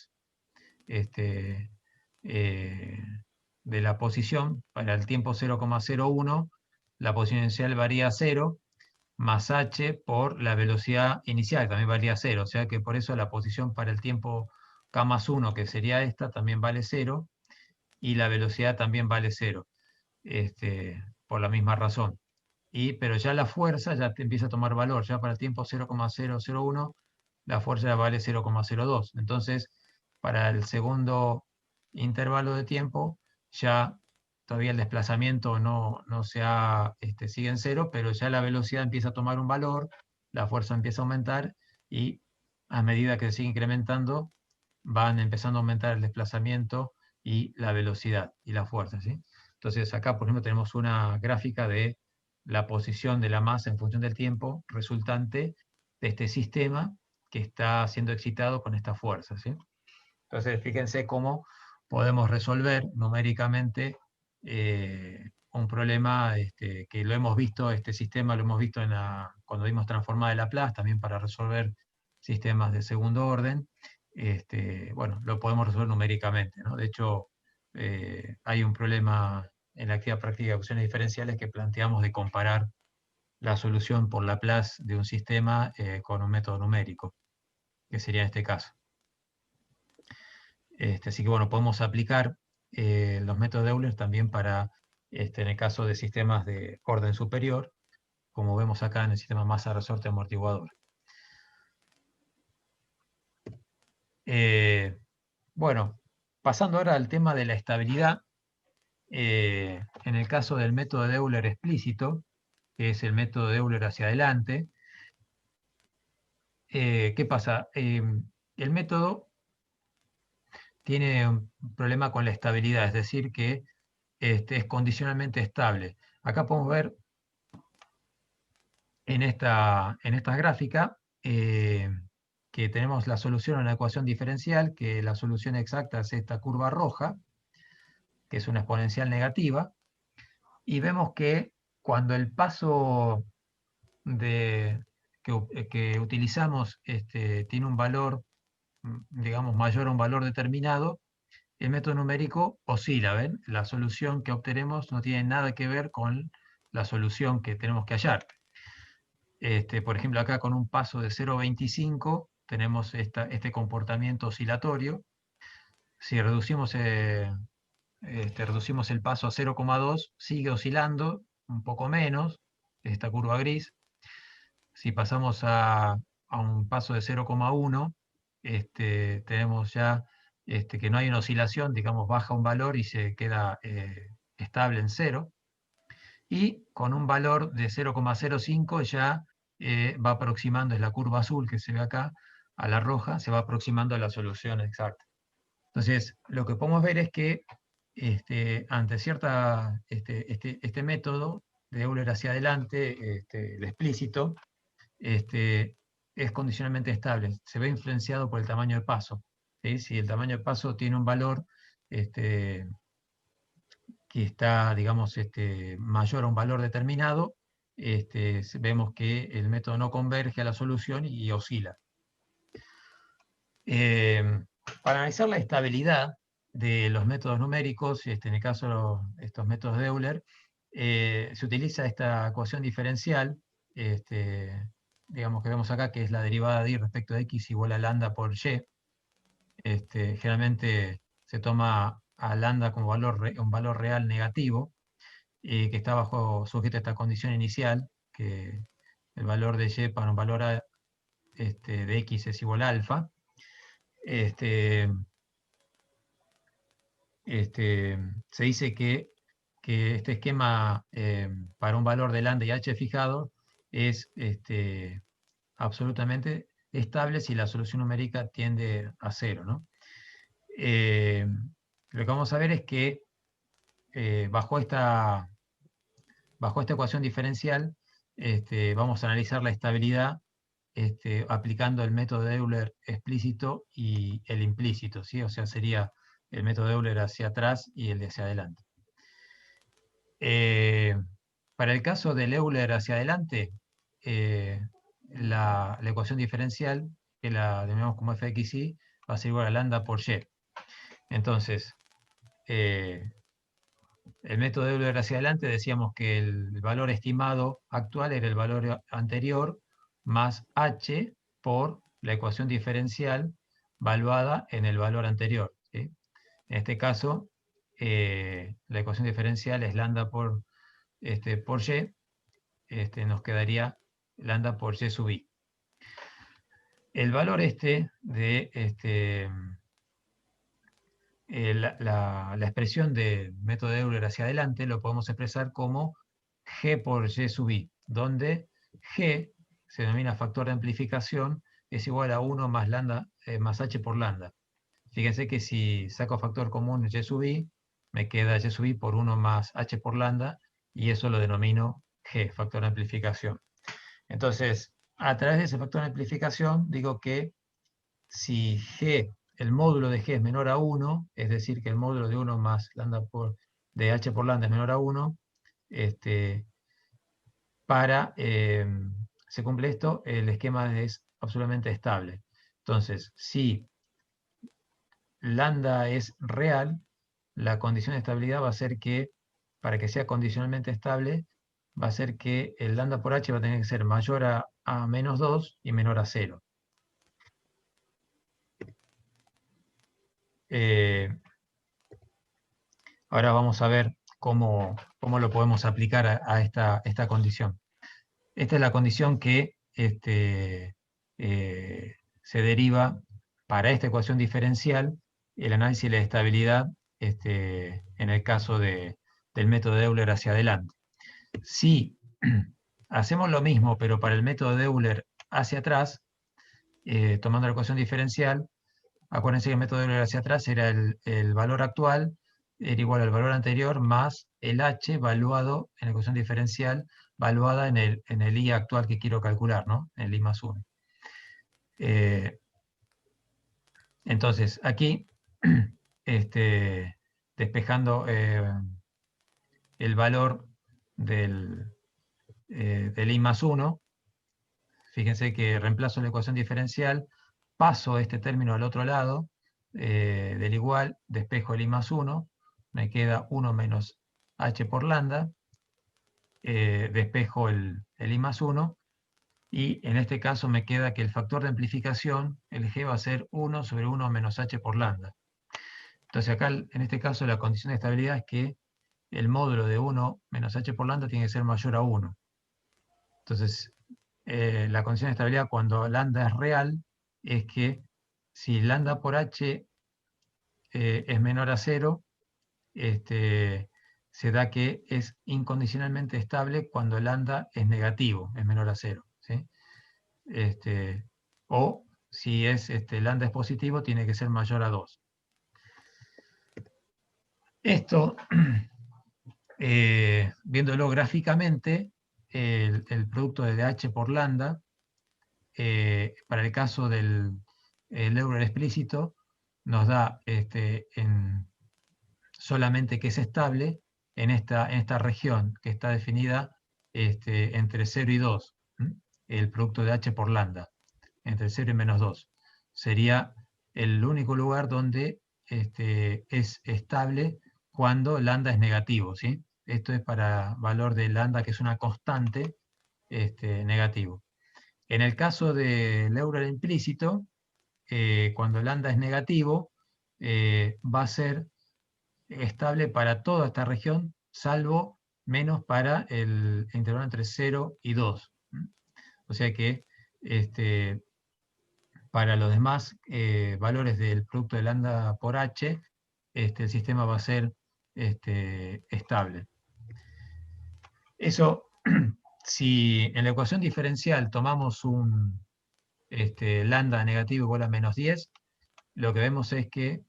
posición, para el tiempo 0,01, la posición inicial varía a 0, más h por la velocidad inicial, también valía 0, o sea que por eso la posición para el tiempo k más 1, que sería esta, también vale 0, y la velocidad también vale 0, por la misma razón. Pero ya la fuerza ya empieza a tomar valor, ya para el tiempo 0,001 la fuerza ya vale 0,02. Entonces, para el segundo intervalo de tiempo, ya todavía el desplazamiento no sigue en 0, pero ya la velocidad empieza a tomar un valor, la fuerza empieza a aumentar, y a medida que se sigue incrementando, van empezando a aumentar el desplazamiento y la velocidad y la fuerza, ¿sí? Entonces acá, por ejemplo, tenemos una gráfica de la posición de la masa en función del tiempo resultante de este sistema que está siendo excitado con esta fuerza, ¿sí? Entonces, fíjense cómo podemos resolver numéricamente un problema que lo hemos visto, este sistema lo hemos visto cuando vimos transformada de Laplace, también para resolver sistemas de segundo orden. Bueno, lo podemos resolver numéricamente, ¿no? De hecho, hay un problema en la actividad práctica de ecuaciones diferenciales que planteamos de comparar la solución por Laplace de un sistema con un método numérico, que sería este caso. Así que bueno, podemos aplicar los métodos de Euler también para, en el caso de sistemas de orden superior, como vemos acá en el sistema masa, resorte, amortiguador. Bueno, pasando ahora al tema de la estabilidad, en el caso del método de Euler explícito, que es el método de Euler hacia adelante, ¿qué pasa? El método tiene un problema con la estabilidad, es decir, que es condicionalmente estable. Acá podemos ver en esta gráfica que tenemos la solución a una ecuación diferencial, que la solución exacta es esta curva roja, que es una exponencial negativa, y vemos que cuando el paso que utilizamos tiene un valor, digamos, mayor a un valor determinado, el método numérico oscila, ¿ven? La solución que obtenemos no tiene nada que ver con la solución que tenemos que hallar. Por ejemplo, acá con un paso de 0,25 tenemos este comportamiento oscilatorio. Si reducimos el paso a 0,2, sigue oscilando un poco menos, esta curva gris. Si pasamos a un paso de 0,1, tenemos ya que no hay una oscilación, digamos, baja un valor y se queda estable en 0. Y con un valor de 0,05 ya va aproximando, es la curva azul que se ve acá, a la roja, se va aproximando a la solución exacta. Entonces, lo que podemos ver es que ante este método de Euler hacia adelante, el explícito, es condicionalmente estable, se ve influenciado por el tamaño de paso, ¿sí? Si el tamaño de paso tiene un valor que está, digamos, mayor a un valor determinado, vemos que el método no converge a la solución y oscila. Para analizar la estabilidad de los métodos numéricos, en el caso de estos métodos de Euler, se utiliza esta ecuación diferencial, digamos que vemos acá, que es la derivada de y respecto de x igual a lambda por y. Generalmente se toma a lambda como un valor real negativo, y que está sujeto a esta condición inicial, que el valor de y para un valor de x es igual a alfa. Se dice que este esquema para un valor de lambda y h fijado es absolutamente estable si la solución numérica tiende a 0, ¿no? Lo que vamos a ver es que bajo esta ecuación diferencial vamos a analizar la estabilidad aplicando el método de Euler explícito y el implícito, ¿sí? O sea, sería el método de Euler hacia atrás y el de hacia adelante. Para el caso del Euler hacia adelante, la ecuación diferencial, que la denominamos como f de xy, va a ser igual a lambda por y. Entonces, el método de Euler hacia adelante decíamos que el valor estimado actual era el valor anterior más h por la ecuación diferencial valuada en el valor anterior, ¿sí? En este caso, la ecuación diferencial es lambda por y, nos quedaría lambda por y sub i. El valor de la expresión de método de Euler hacia adelante lo podemos expresar como g por y sub i, donde g se denomina factor de amplificación, es igual a 1 más, lambda, más h por lambda. Fíjense que si saco factor común y sub i, me queda y sub i por 1 más h por lambda, y eso lo denomino g, factor de amplificación. Entonces, a través de ese factor de amplificación, digo que si g, el módulo de g es menor a 1, es decir, que el módulo de 1 más lambda de h por lambda es menor a 1, se cumple esto, el esquema es absolutamente estable. Entonces, si lambda es real, la condición de estabilidad va a ser que, para que sea condicionalmente estable, va a ser que el lambda por h va a tener que ser mayor a menos 2 y menor a 0. Ahora vamos a ver cómo lo podemos aplicar a esta condición. Esta es la condición que se deriva para esta ecuación diferencial, el análisis de la estabilidad en el caso del método de Euler hacia adelante. Si hacemos lo mismo, pero para el método de Euler hacia atrás, tomando la ecuación diferencial, acuérdense que el método de Euler hacia atrás era el valor actual, era igual al valor anterior, más el h valuado en la ecuación diferencial, valuada en el i actual que quiero calcular, ¿no? En el i más 1. Entonces, aquí, despejando el valor del i más 1, fíjense que reemplazo la ecuación diferencial, paso este término al otro lado, del igual, despejo el i más 1, me queda 1 menos h por lambda, despejo el i más 1, y en este caso me queda que el factor de amplificación, el g va a ser 1 sobre 1 menos h por lambda. Entonces acá, en este caso, la condición de estabilidad es que el módulo de 1 menos h por lambda tiene que ser mayor a 1. Entonces, la condición de estabilidad cuando lambda es real es que si lambda por h es menor a 0, se da que es incondicionalmente estable cuando lambda es negativo, es menor a 0. ¿Sí? O si lambda es positivo, tiene que ser mayor a 2. Esto, viéndolo gráficamente, el producto de h por lambda, para el caso del Euler explícito, nos da solamente que es estable en esta región que está definida entre 0 y 2, el producto de h por lambda, entre 0 y menos 2. Sería el único lugar donde es estable cuando lambda es negativo, ¿sí? Esto es para valor de lambda, que es una constante, negativo. En el caso del Euler implícito, cuando lambda es negativo, va a ser estable para toda esta región, salvo menos para el intervalo entre 0 y 2. O sea que para los demás valores del producto de lambda por h, el sistema va a ser estable. Eso, si en la ecuación diferencial tomamos un lambda negativo igual a menos 10, lo que vemos es que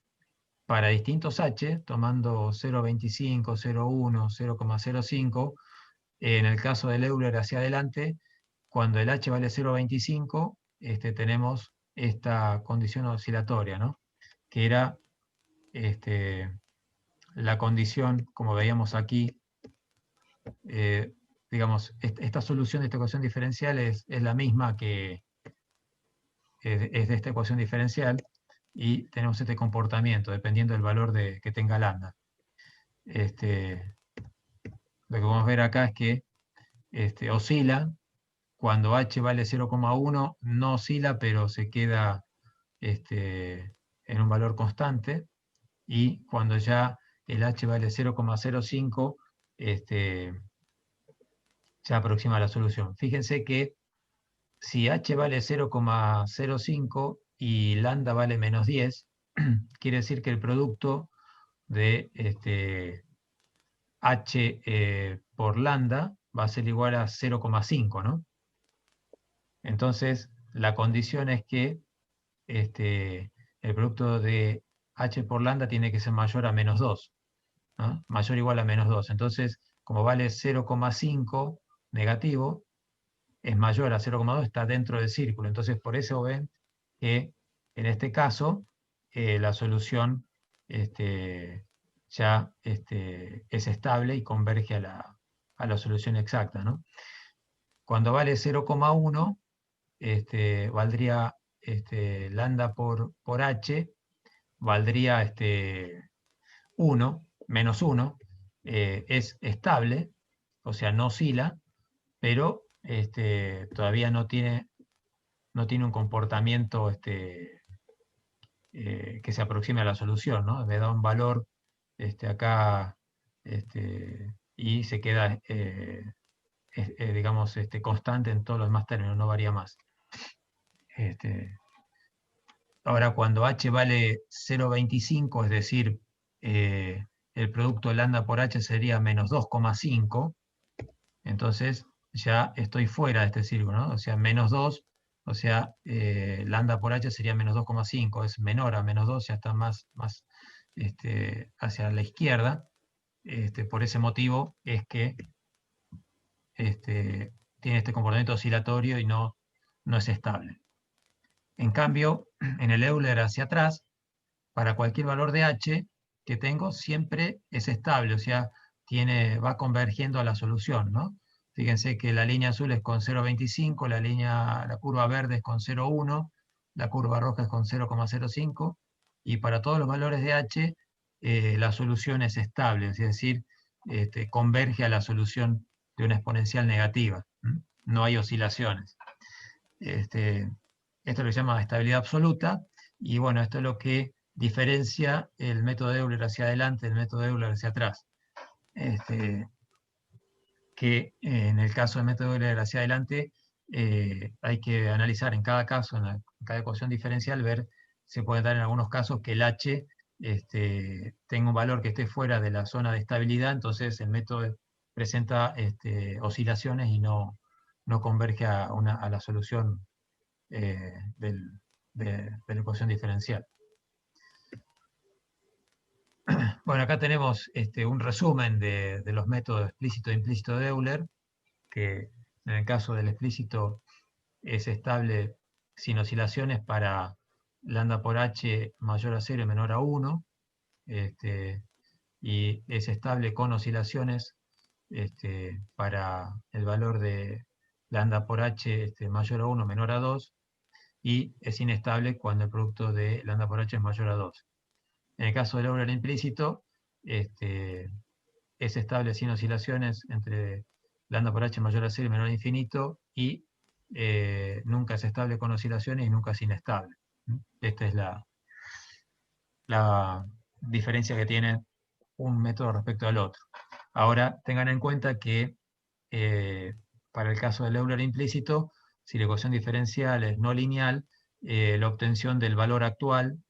para distintos h, tomando 0,25, 0,1, 0,05, en el caso del Euler hacia adelante, cuando el h vale 0,25, tenemos esta condición oscilatoria, ¿no? Que era la condición, como veíamos aquí, digamos, esta solución de esta ecuación diferencial es la misma que es de esta ecuación diferencial, y tenemos este comportamiento dependiendo del valor que tenga lambda. Lo que vamos a ver acá es que oscila. Cuando h vale 0,1 no oscila, pero se queda en un valor constante, y cuando ya el h vale 0,05 se aproxima a la solución. Fíjense que si h vale 0,05 y lambda vale menos 10, quiere decir que el producto de h por lambda va a ser igual a 0,5, ¿no? Entonces, la condición es que el producto de h por lambda tiene que ser mayor a menos 2, ¿no? Mayor o igual a menos 2. Entonces, como vale 0,5 negativo, es mayor a 0,2, está dentro del círculo. Entonces, por eso ven que en este caso la solución ya es estable y converge a la solución exacta, ¿no? Cuando vale 0,1, valdría lambda por h, valdría 1, menos 1, es estable, o sea, no oscila, pero todavía no tiene un comportamiento que se aproxime a la solución, ¿no? Me da un valor acá y se queda, digamos, constante en todos los demás términos, no varía más. Ahora, cuando h vale 0,25, es decir, el producto lambda por h sería menos 2,5, entonces ya estoy fuera de este círculo, ¿no? O sea, menos 2, o sea, lambda por h sería menos 2,5, es menor a menos 2, ya está más hacia la izquierda. Por ese motivo es que tiene este comportamiento oscilatorio y no es estable. En cambio, en el Euler hacia atrás, para cualquier valor de h que tengo, siempre es estable, o sea, va convergiendo a la solución, ¿no? Fíjense que la línea azul es con 0,25, la curva verde es con 0,1, la curva roja es con 0,05, y para todos los valores de h, la solución es estable, es decir, converge a la solución de una exponencial negativa. No hay oscilaciones. Esto lo llama estabilidad absoluta, y bueno, esto es lo que diferencia el método de Euler hacia adelante del método de Euler hacia atrás. Que en el caso del método de Euler hacia adelante hay que analizar en cada caso, en cada ecuación diferencial, ver, se puede dar en algunos casos que el h tenga un valor que esté fuera de la zona de estabilidad, entonces el método presenta oscilaciones y no converge a la solución de la ecuación diferencial. Bueno, acá tenemos un resumen de los métodos explícito e implícito de Euler, que en el caso del explícito es estable sin oscilaciones para lambda por h mayor a 0 y menor a 1, y es estable con oscilaciones para el valor de lambda por h mayor a 1 menor a 2, y es inestable cuando el producto de lambda por h es mayor a 2. En el caso del Euler implícito, es estable sin oscilaciones entre lambda por h mayor a 0 y menor a infinito, y nunca es estable con oscilaciones y nunca es inestable. Esta es la diferencia que tiene un método respecto al otro. Ahora, tengan en cuenta que para el caso del Euler implícito, si la ecuación diferencial es no lineal, la obtención del valor actual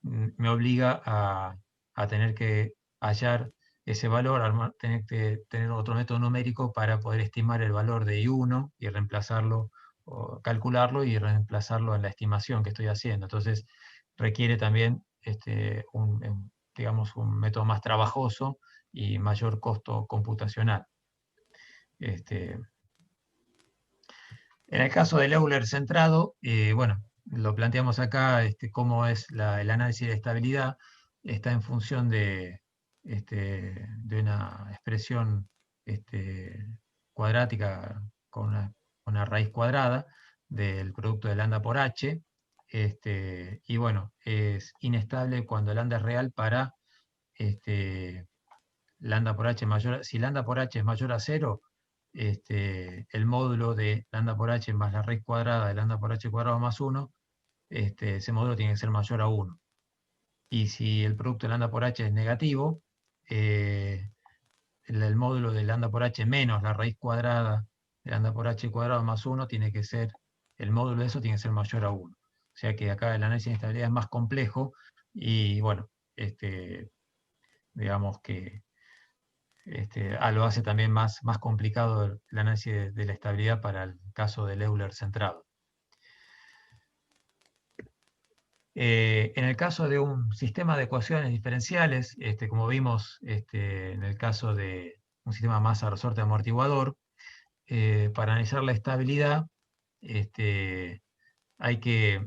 me obliga a tener que hallar ese valor, tener que tener otro método numérico para poder estimar el valor de I1 y reemplazarlo, o calcularlo y reemplazarlo en la estimación que estoy haciendo. Entonces, requiere también digamos, un método más trabajoso y mayor costo computacional. En el caso del Euler centrado, bueno, lo planteamos acá, cómo es el análisis de estabilidad, está en función de una expresión cuadrática con una raíz cuadrada del producto de lambda por h, y bueno, es inestable cuando lambda es real para lambda por h mayor, si lambda por h es mayor a 0, el módulo de lambda por h más la raíz cuadrada de lambda por h cuadrado más 1, ese módulo tiene que ser mayor a 1. Y si el producto de lambda por h es negativo, el módulo de lambda por h menos la raíz cuadrada de lambda por h cuadrado más 1 tiene que ser, el módulo de eso tiene que ser mayor a 1. O sea que acá el análisis de estabilidad es más complejo y bueno, digamos que lo hace también más complicado el análisis de la estabilidad para el caso del Euler centrado. En el caso de un sistema de ecuaciones diferenciales, como vimos en el caso de un sistema masa resorte amortiguador, para analizar la estabilidad hay que,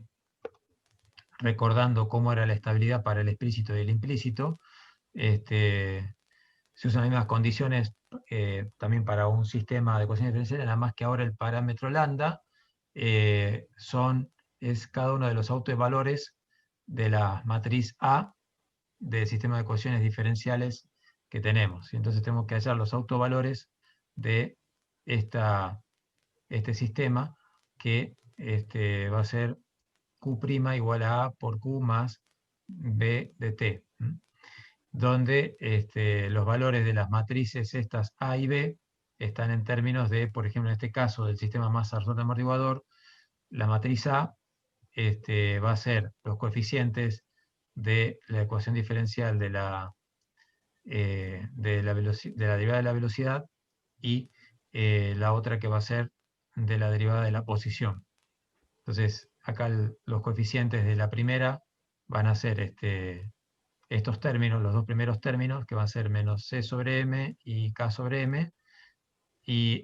recordando cómo era la estabilidad para el explícito y el implícito, se usan las mismas condiciones también para un sistema de ecuaciones diferenciales, nada más que ahora el parámetro lambda es cada uno de los autovalores de la matriz A del sistema de ecuaciones diferenciales que tenemos. Y entonces tenemos que hallar los autovalores de este sistema, que va a ser Q' igual a A por Q más B de T, donde los valores de las matrices estas A y B están en términos de, por ejemplo, en este caso del sistema masa resorte amortiguador, la matriz A va a ser los coeficientes de la ecuación diferencial de la derivada de la velocidad, y la otra que va a ser de la derivada de la posición. Entonces, acá los coeficientes de la primera van a ser estos términos, los dos primeros términos, que van a ser menos c sobre m y k sobre m, y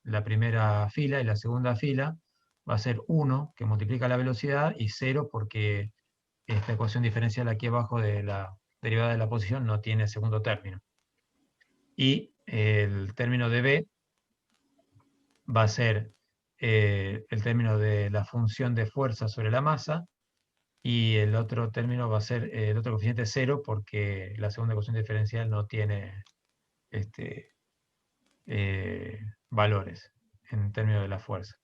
la primera fila y la segunda fila va a ser 1, que multiplica la velocidad, y 0, porque esta ecuación diferencial aquí abajo de la derivada de la posición no tiene segundo término. Y el término de b va a ser el término de la función de fuerza sobre la masa, y el otro término va a ser el otro coeficiente 0, porque la segunda ecuación diferencial no tiene valores en términos de la fuerza.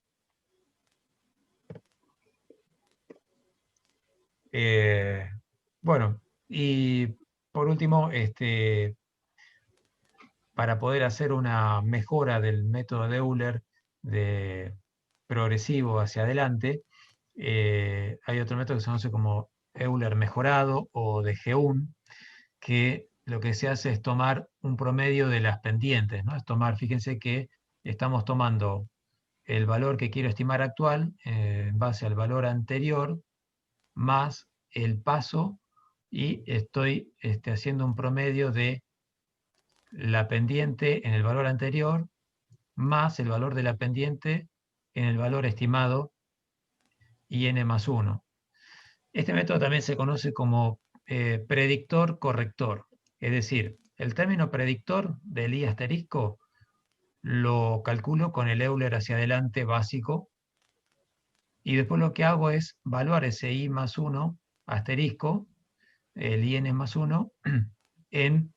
Bueno, y por último, para poder hacer una mejora del método de Euler de progresivo hacia adelante, hay otro método que se conoce como Euler mejorado o de Geun, que lo que se hace es tomar un promedio de las pendientes, ¿no? Es tomar, fíjense que estamos tomando el valor que quiero estimar actual en base al valor anterior más el paso, y estoy haciendo un promedio de la pendiente en el valor anterior más el valor de la pendiente en el valor estimado IN más 1. Este método también se conoce como predictor corrector, es decir, el término predictor del I asterisco lo calculo con el Euler hacia adelante básico, y después lo que hago es evaluar ese I más 1 asterisco, el IN más 1, en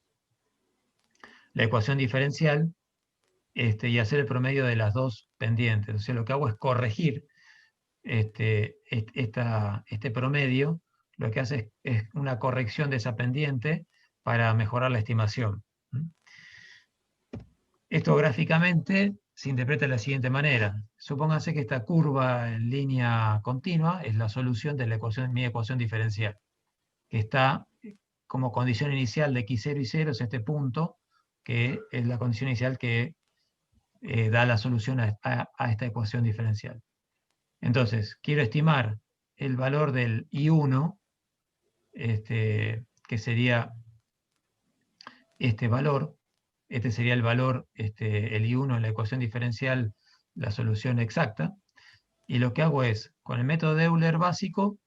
la ecuación diferencial, y hacer el promedio de las dos pendientes. Entonces lo que hago es corregir este promedio, lo que hace es una corrección de esa pendiente para mejorar la estimación. Esto gráficamente se interpreta de la siguiente manera. Supónganse que esta curva en línea continua es la solución de la ecuación, mi ecuación diferencial, que está como condición inicial de x0 y 0, es este punto, que es la condición inicial que da la solución a esta ecuación diferencial. Entonces, quiero estimar el valor del I1, que sería este valor. Este sería el valor, el I1 en la ecuación diferencial, la solución exacta. Y lo que hago es, con el método de Euler básico,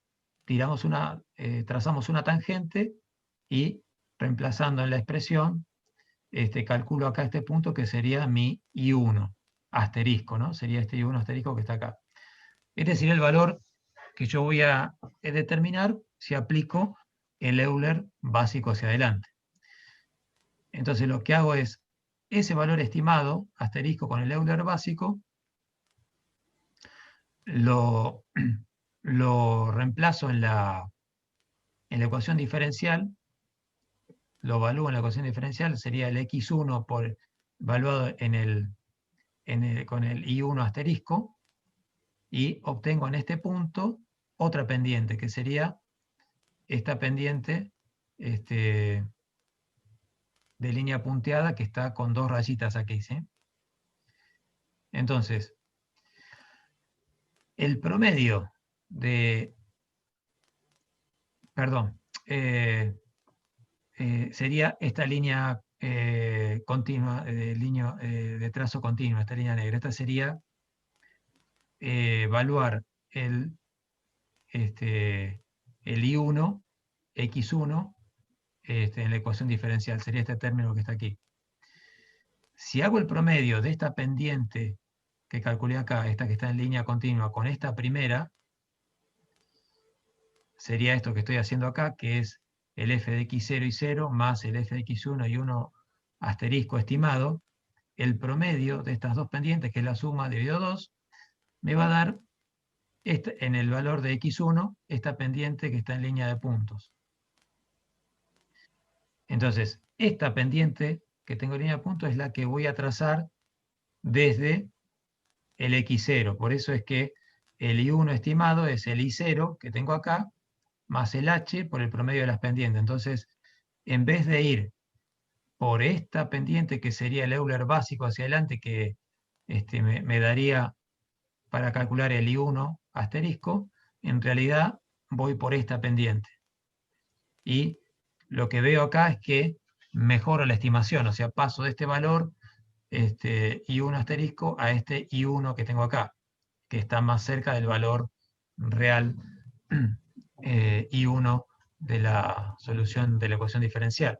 trazamos una tangente y reemplazando en la expresión, calculo acá este punto que sería mi I1 asterisco, ¿no? Sería este I1 asterisco que está acá. Este sería el valor que yo voy a determinar si aplico el Euler básico hacia adelante. Entonces lo que hago es, ese valor estimado, asterisco con el Euler básico, lo reemplazo en la ecuación diferencial, lo evalúo en la ecuación diferencial, sería el x1 evaluado con el I1 asterisco, y obtengo en este punto otra pendiente, que sería esta pendiente de línea punteada que está con dos rayitas aquí, ¿sí? Entonces, el promedio de... Perdón, sería esta línea continua, de trazo continuo, esta línea negra. Esta sería evaluar el I1, x1, en la ecuación diferencial. Sería este término que está aquí. Si hago el promedio de esta pendiente que calculé acá, esta que está en línea continua, con esta primera, sería esto que estoy haciendo acá, que es el f de x0 y 0 más el f de x1 y 1 asterisco estimado. El promedio de estas dos pendientes, que es la suma dividido 2, me va a dar en el valor de x1 esta pendiente que está en línea de puntos. Entonces, esta pendiente que tengo en línea de puntos es la que voy a trazar desde el x0. Por eso es que el I1 estimado es el I0 que tengo acá, más el H por el promedio de las pendientes. Entonces, en vez de ir por esta pendiente que sería el Euler básico hacia adelante, que me daría para calcular el I1 asterisco, en realidad voy por esta pendiente. Y lo que veo acá es que mejoro la estimación, o sea, paso de este valor, I1 asterisco, a este I1 que tengo acá, que está más cerca del valor real I1 de la solución de la ecuación diferencial.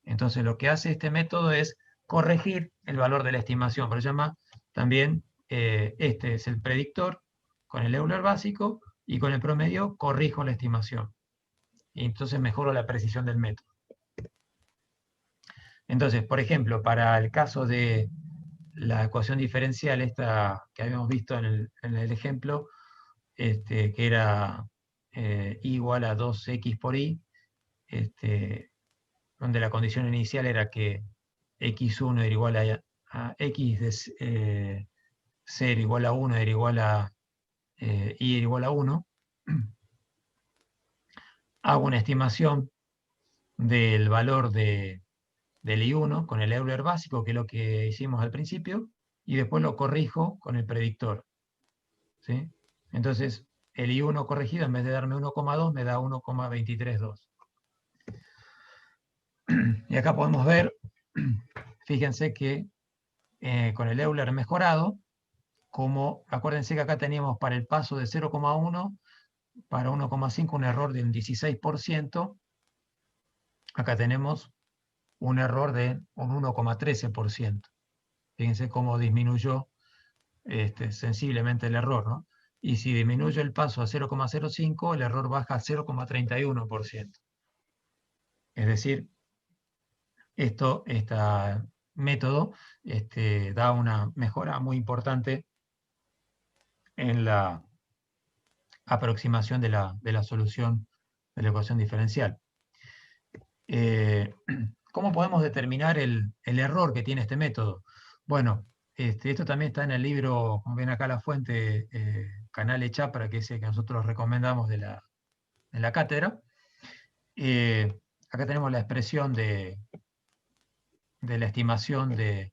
Entonces lo que hace este método es corregir el valor de la estimación, pero se llama también, este es el predictor con el Euler básico, y con el promedio corrijo la estimación. Y entonces mejoro la precisión del método. Entonces, por ejemplo, para el caso de la ecuación diferencial, esta que habíamos visto en el ejemplo, que era I igual a 2x por y, donde la condición inicial era que x1 era igual a x de 0 igual a 1 era igual a y era igual a 1, hago una estimación del valor del I1 con el Euler básico, que es lo que hicimos al principio, y después lo corrijo con el predictor, ¿sí? Entonces, el I1 corregido, en vez de darme 1,2, me da 1,232. Y acá podemos ver, fíjense que con el Euler mejorado, como, acuérdense que acá teníamos para el paso de 0,1 para 1,5 un error de un 16%, acá tenemos un error de un 1,13%. Fíjense cómo disminuyó sensiblemente el error, ¿no? Y si disminuyo el paso a 0,05, el error baja a 0,31%. Es decir, este método da una mejora muy importante en la aproximación de la solución de la ecuación diferencial. ¿Cómo podemos determinar el error que tiene este método? Bueno, esto también está en el libro, como ven acá la fuente, Canale Chapra, que es el que nosotros recomendamos de la cátedra. Acá tenemos la expresión de la estimación del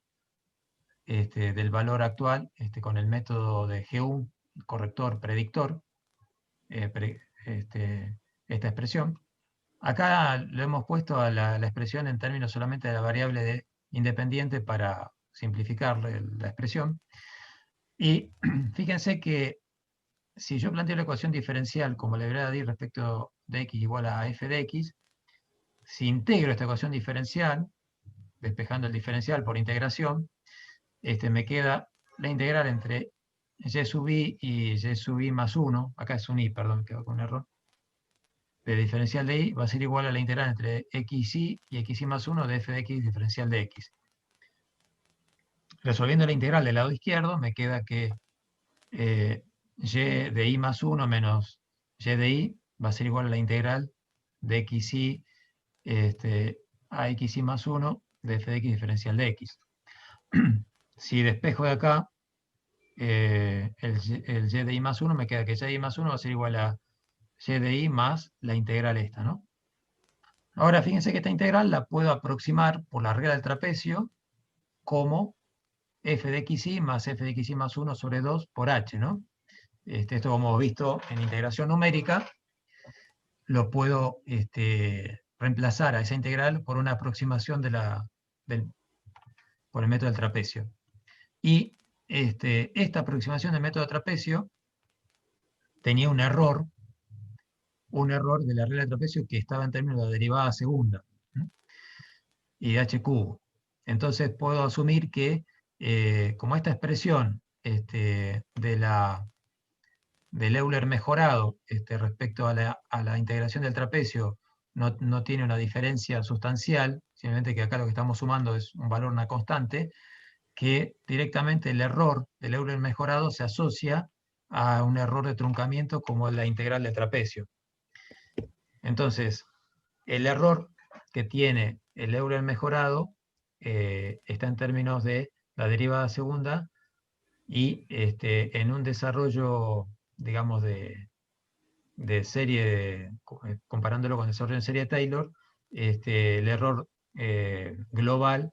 valor actual con el método de G1, corrector predictor, esta expresión. Acá lo hemos puesto a la expresión en términos solamente de la variable independiente para simplificar la expresión. Y fíjense que si yo planteo la ecuación diferencial como la verdad de respecto de x igual a f de x, si integro esta ecuación diferencial, despejando el diferencial por integración, me queda la integral entre y sub i y y sub i más 1, acá es un i, perdón, quedó con un error, de diferencial de i va a ser igual a la integral entre xi y xi más 1 de f de x diferencial de x. Resolviendo la integral del lado izquierdo, me queda que y de i más 1 menos y de i va a ser igual a la integral de xi a xi más 1 de f de x diferencial de x. Si despejo de acá el y de i más 1, me queda que y de i más 1 va a ser igual a y de i más la integral esta, ¿no? Ahora fíjense que esta integral la puedo aproximar por la regla del trapecio como f de xi más f de xi más 1 sobre 2 por h, ¿no? Esto como hemos visto en integración numérica, lo puedo reemplazar a esa integral por una aproximación por el método del trapecio. Y esta aproximación del método trapecio tenía un error de la regla del trapecio que estaba en términos de la derivada segunda, ¿no? Y de h cubo. Entonces puedo asumir que como esta expresión del Euler mejorado respecto a la integración del trapecio no tiene una diferencia sustancial, simplemente que acá lo que estamos sumando es un valor, una constante, que directamente el error del Euler mejorado se asocia a un error de truncamiento como la integral del trapecio. Entonces, el error que tiene el Euler mejorado está en términos de la derivada segunda y en un desarrollo, digamos, de serie, comparándolo con el desarrollo en serie de Taylor, el error global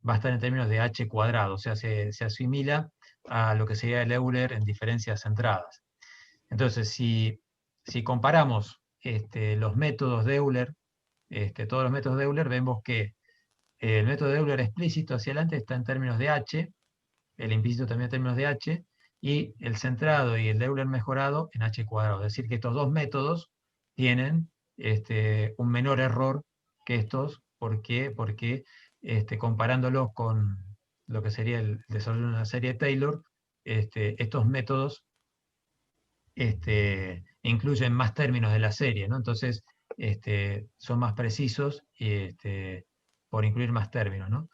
va a estar en términos de h cuadrado, o sea, se asimila a lo que sería el Euler en diferencias centradas. Entonces, si comparamos los métodos de Euler, todos los métodos de Euler, vemos que el método de Euler explícito hacia adelante está en términos de h, el implícito también en términos de h, y el centrado y el de Euler mejorado en h cuadrado. Es decir, que estos dos métodos tienen un menor error que estos. ¿Por qué? Porque comparándolos con lo que sería el desarrollo de una serie de Taylor, estos métodos incluyen más términos de la serie, ¿no? Entonces, son más precisos por incluir más términos, ¿no?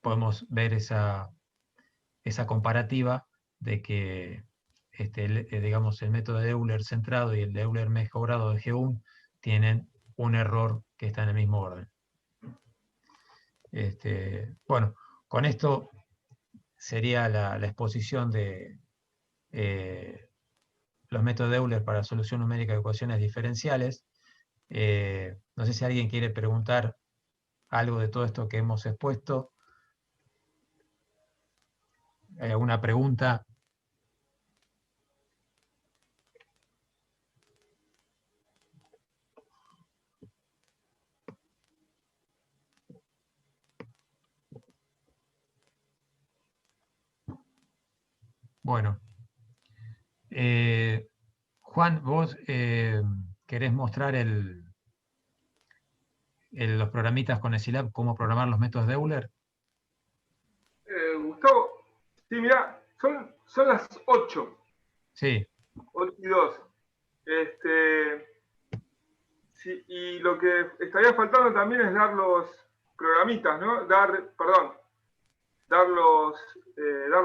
Podemos ver esa comparativa de que digamos, el método de Euler centrado y el de Euler mejorado de G1 tienen un error que está en el mismo orden. Bueno, con esto sería la exposición de los métodos de Euler para solución numérica de ecuaciones diferenciales. No sé si alguien quiere preguntar algo de todo esto que hemos expuesto. ¿Hay alguna pregunta? Bueno. Juan, vos querés mostrar los programitas con ECILAB, cómo programar los métodos de Euler. Gustavo, sí, mirá, son las 8. Sí. 8 y 2. Sí, y lo que estaría faltando también es dar los programitas, ¿no? Dar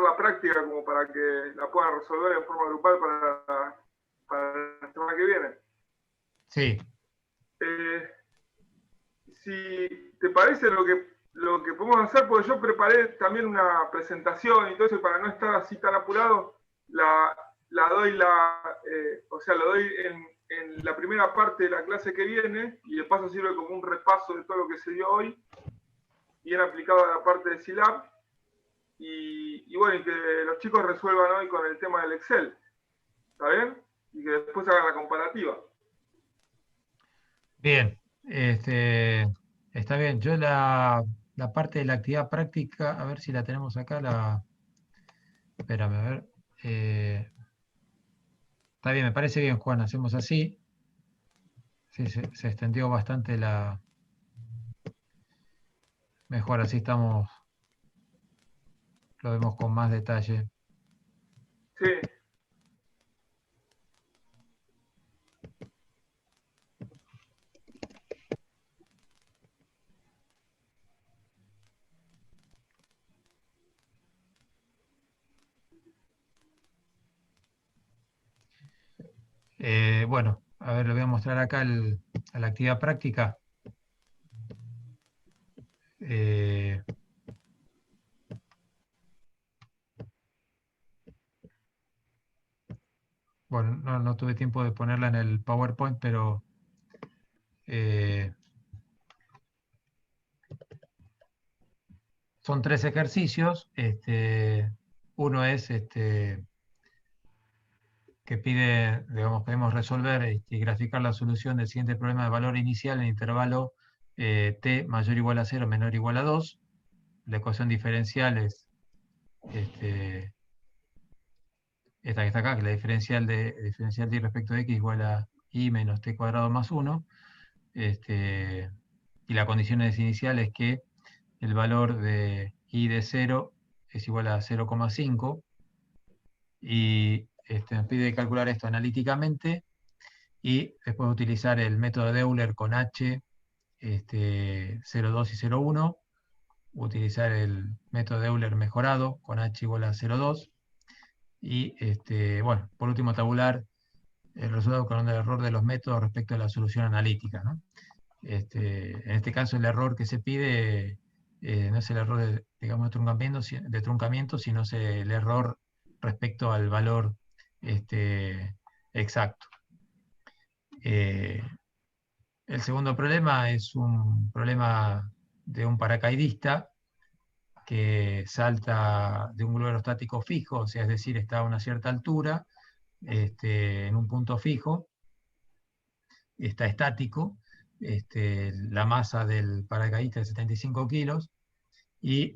la práctica como para que la puedan resolver en forma grupal para la semana que viene. Sí. si te parece lo que podemos hacer, porque yo preparé también una presentación y todo eso, y para no estar así tan apurado, la doy lo doy en la primera parte de la clase que viene, y de paso sirve como un repaso de todo lo que se dio hoy, bien aplicado a la parte de SILAB, y bueno, y que los chicos resuelvan hoy con el tema del Excel, ¿está bien? Y que después hagan la comparativa. Bien, está bien. Yo la parte de la actividad práctica, a ver si la tenemos acá, espérame, a ver. Está bien, me parece bien, Juan, hacemos así. Sí, se extendió bastante Mejor, así estamos, lo vemos con más detalle. Sí. Bueno, a ver, le voy a mostrar acá a la actividad práctica. Bueno, no tuve tiempo de ponerla en el PowerPoint, pero son 3 ejercicios. Uno es que pide, digamos, podemos resolver y graficar la solución del siguiente problema de valor inicial en intervalo t mayor o igual a 0, menor o igual a 2. La ecuación diferencial es esta que está acá, que la diferencial de y respecto de x igual a y menos t cuadrado más 1. Y la condición inicial es que el valor de y de 0 es igual a 0,5. Y nos pide calcular esto analíticamente y después utilizar el método de Euler con h 0,2 y 0,1, utilizar el método de Euler mejorado con h igual a 0,2 y bueno, por último tabular el resultado con el error de los métodos respecto a la solución analítica, ¿no? En este caso el error que se pide no es el error de truncamiento, sino es el error respecto al valor exacto. El segundo problema es un problema de un paracaidista que salta de un globo aerostático fijo, o sea, es decir, está a una cierta altura, en un punto fijo, está estático, la masa del paracaidista es 75 kilos, y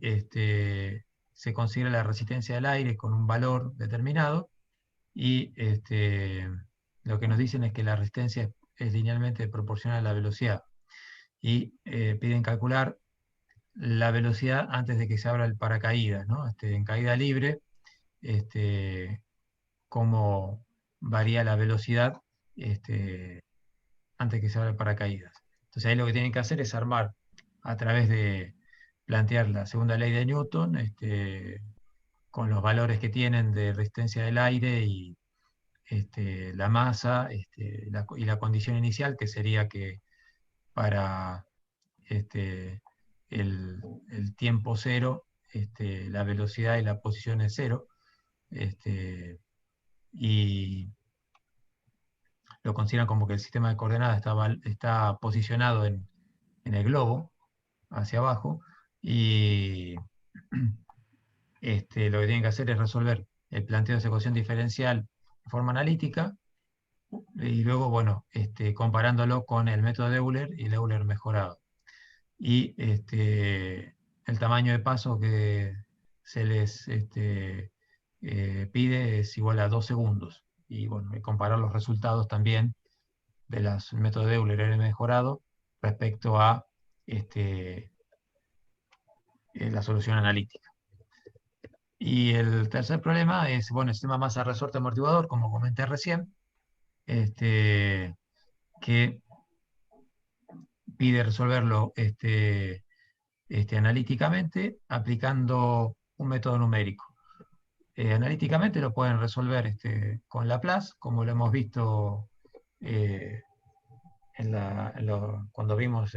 se considera la resistencia del aire con un valor determinado, y lo que nos dicen es que la resistencia es linealmente proporcional a la velocidad, y piden calcular la velocidad antes de que se abra el paracaídas, ¿no? En caída libre, cómo varía la velocidad antes de que se abra el paracaídas. Entonces ahí lo que tienen que hacer es armar a través de plantear la segunda ley de Newton, con los valores que tienen de resistencia del aire y la masa y la condición inicial, que sería que para el tiempo cero, la velocidad y la posición es cero, y lo consideran como que el sistema de coordenadas está posicionado en el globo, hacia abajo, y lo que tienen que hacer es resolver el planteo de esa ecuación diferencial de forma analítica, y luego, bueno, comparándolo con el método de Euler y el Euler mejorado. Y el tamaño de paso que se les pide es igual a 2 segundos. Y bueno, comparar los resultados también de los métodos de Euler y el mejorado respecto a la solución analítica. Y el tercer problema es, bueno, el sistema masa resorte amortiguador, como comenté recién, que pide resolverlo analíticamente aplicando un método numérico. Analíticamente lo pueden resolver con Laplace, como lo hemos visto cuando vimos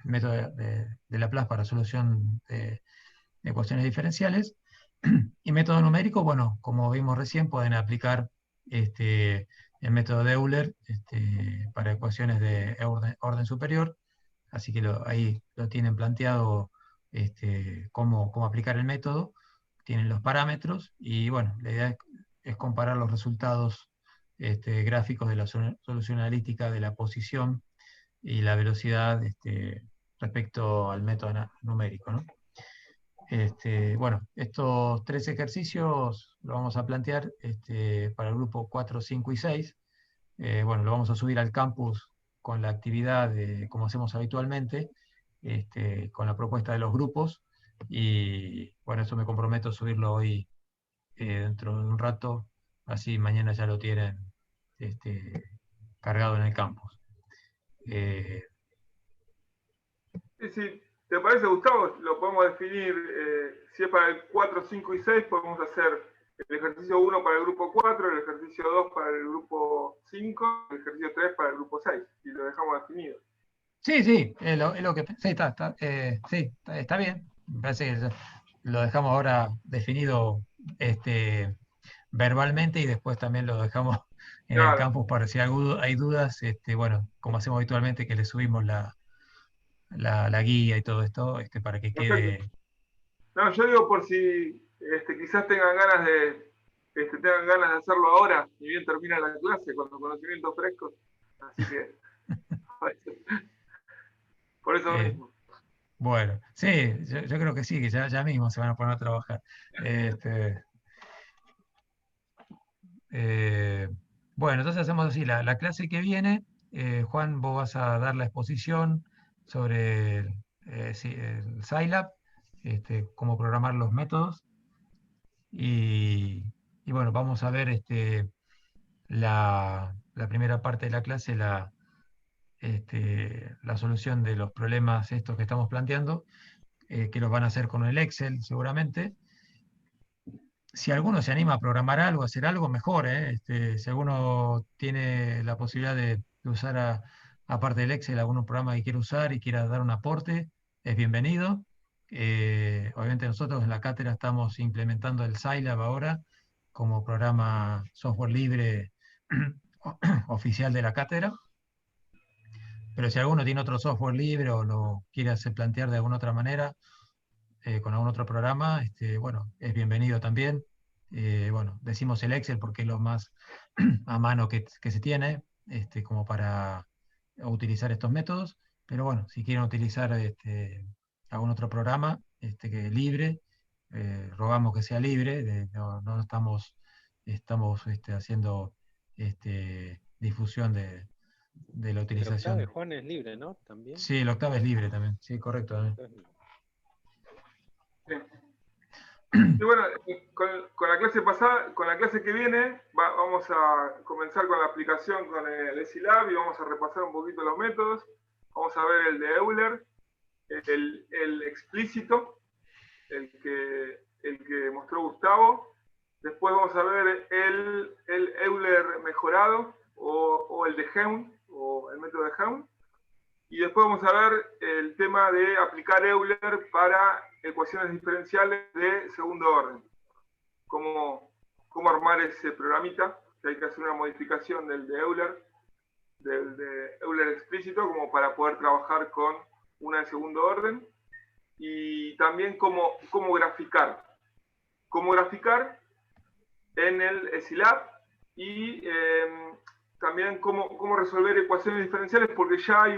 método de Laplace para solución de ecuaciones diferenciales. Y método numérico, bueno, como vimos recién, pueden aplicar el método de Euler para ecuaciones de orden superior. Así que ahí lo tienen planteado cómo aplicar el método. Tienen los parámetros y bueno, la idea es comparar los resultados gráficos de la solución analítica de la posición y la velocidad respecto al método numérico, ¿no? Bueno, estos 3 ejercicios los vamos a plantear para el grupo 4, 5 y 6. Bueno, lo vamos a subir al campus con la actividad como hacemos habitualmente, con la propuesta de los grupos. Y bueno, eso me comprometo a subirlo hoy dentro de un rato, así mañana ya lo tienen cargado en el campus. Sí, ¿te parece, Gustavo? Lo podemos definir, si es para el 4, 5 y 6, podemos hacer el ejercicio 1 para el grupo 4, el ejercicio 2 para el grupo 5, el ejercicio 3 para el grupo 6, y lo dejamos definido. Sí, es lo que... Sí, está bien. Me parece que lo dejamos ahora definido verbalmente y después también lo dejamos en el campus para si hay dudas, bueno, como hacemos habitualmente, que le subimos la guía y todo esto, para que quede... No, yo digo por si quizás tengan ganas de hacerlo ahora, ni bien termina la clase, con los conocimientos frescos. Así que, por eso mismo. Bueno, sí, yo creo que sí, que ya mismo se van a poner a trabajar. Bueno, entonces hacemos así, la clase que viene, Juan, vos vas a dar la exposición sobre el Scilab, cómo programar los métodos, y bueno, vamos a ver la primera parte de la clase, la solución de los problemas estos que estamos planteando, que los van a hacer con el Excel seguramente. Si alguno se anima a programar algo, a hacer algo, mejor, ¿eh? Si alguno tiene la posibilidad de usar, aparte del Excel, algún programa que quiera usar y quiera dar un aporte, es bienvenido. Obviamente nosotros en la cátedra estamos implementando el Scilab ahora como programa software libre oficial de la cátedra. Pero si alguno tiene otro software libre o lo quiere hacer plantear de alguna otra manera, con algún otro programa, bueno, es bienvenido también. Bueno, decimos el Excel porque es lo más a mano que se tiene, como para utilizar estos métodos. Pero bueno, si quieren utilizar algún otro programa que libre, rogamos que sea libre, no estamos haciendo difusión de la utilización. El Octave, Juan, es libre, ¿no? ¿También? Sí, el Octave es libre también, sí, correcto. Sí. Y bueno, con la clase pasada, con la clase que viene, vamos a comenzar con la aplicación con el Scilab y vamos a repasar un poquito los métodos. Vamos a ver el de Euler, el explícito, el que mostró Gustavo. Después vamos a ver el Euler mejorado o el de Heun, o el método de Heun. Y después vamos a ver el tema de aplicar Euler para ecuaciones diferenciales de segundo orden. Cómo armar ese programita, que hay que hacer una modificación del de Euler explícito, como para poder trabajar con una de segundo orden. Y también cómo graficar. Cómo graficar en el Scilab y también cómo resolver ecuaciones diferenciales, porque ya hay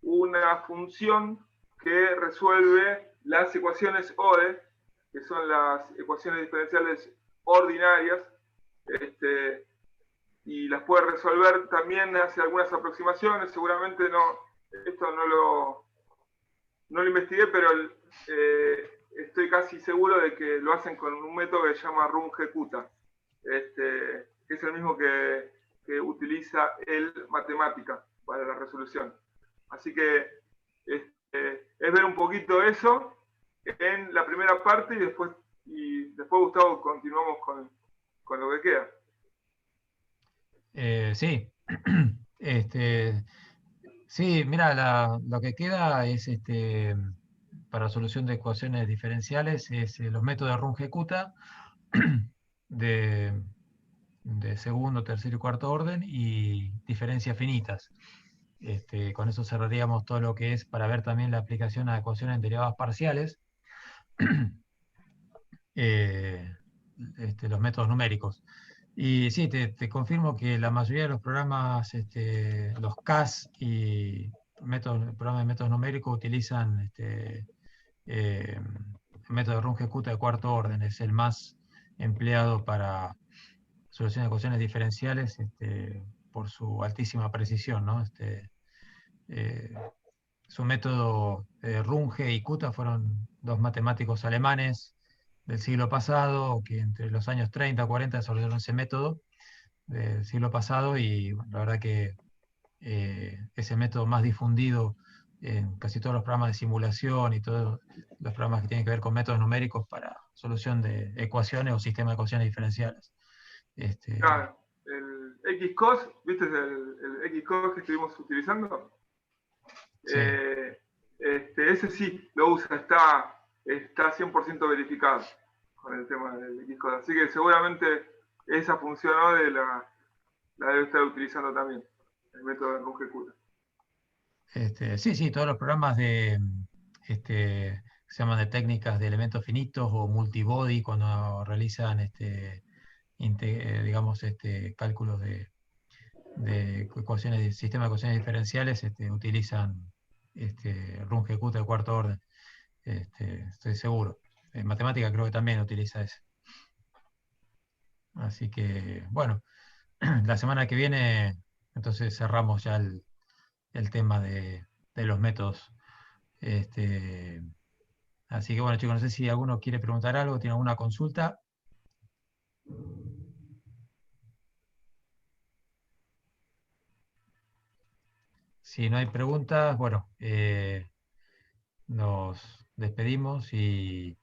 una función que resuelve las ecuaciones ODE, que son las ecuaciones diferenciales ordinarias, y las puede resolver también, hace algunas aproximaciones, seguramente esto no lo investigué, pero estoy casi seguro de que lo hacen con un método que se llama runge-kuta, que es el mismo que utiliza el matemática para la resolución. Así que es ver un poquito eso en la primera parte y después Gustavo, continuamos con lo que queda. Sí, Sí, mira, lo que queda es para solución de ecuaciones diferenciales es los métodos de Runge-Kutta de, de segundo, tercer y cuarto orden y diferencias finitas. Con eso cerraríamos todo lo que es para ver también la aplicación a ecuaciones derivadas parciales, los métodos numéricos. Y sí, te confirmo que la mayoría de los programas, los CAS y programas de métodos numéricos utilizan el método de Runge-Kutta de cuarto orden, es el más empleado para solución de ecuaciones diferenciales por su altísima precisión, ¿no? Su método Runge y Kutta fueron dos matemáticos alemanes del siglo pasado, que entre los años 30 y 40 desarrollaron ese método del siglo pasado y bueno, la verdad que es el método más difundido en casi todos los programas de simulación y todos los programas que tienen que ver con métodos numéricos para solución de ecuaciones o sistemas de ecuaciones diferenciales. Claro, el XCOS, ¿viste el XCOS que estuvimos utilizando? Sí. Ese sí lo usa, está 100% verificado con el tema del XCOS. Así que seguramente esa función la debe estar utilizando también, el método de Runge-Kutta. Sí, todos los programas se llaman de técnicas de elementos finitos o multibody cuando realizan digamos cálculos de ecuaciones, de sistema de ecuaciones diferenciales, utilizan Runge-Kutta de cuarto orden. Estoy seguro. En matemática creo que también utiliza ese. Así que, bueno, la semana que viene, entonces cerramos ya el tema de los métodos. Así que, bueno, chicos, no sé si alguno quiere preguntar algo, tiene alguna consulta. Si no hay preguntas, bueno, nos despedimos y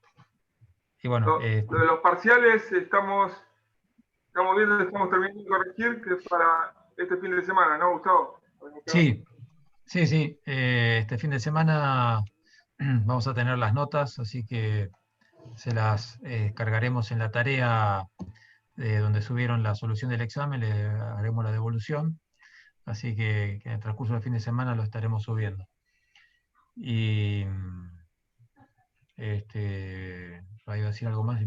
bueno. Lo de los parciales estamos viendo, estamos terminando de corregir, que es para este fin de semana, ¿no, Gustavo? Sí. Este fin de semana vamos a tener las notas, así que se las cargaremos en la tarea donde subieron la solución del examen, le haremos la devolución, así que en el transcurso del fin de semana lo estaremos subiendo. Y iba a decir algo más y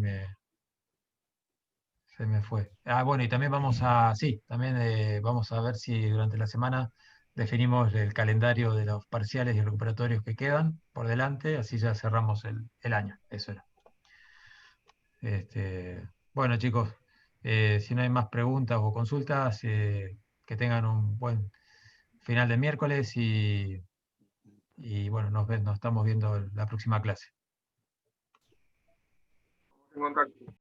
se me fue. Bueno, y también vamos a ver si durante la semana definimos el calendario de los parciales y recuperatorios que quedan por delante, así ya cerramos el año. Eso era. Bueno, chicos, si no hay más preguntas o consultas, que tengan un buen final de miércoles y bueno, nos estamos viendo en la próxima clase. En contacto.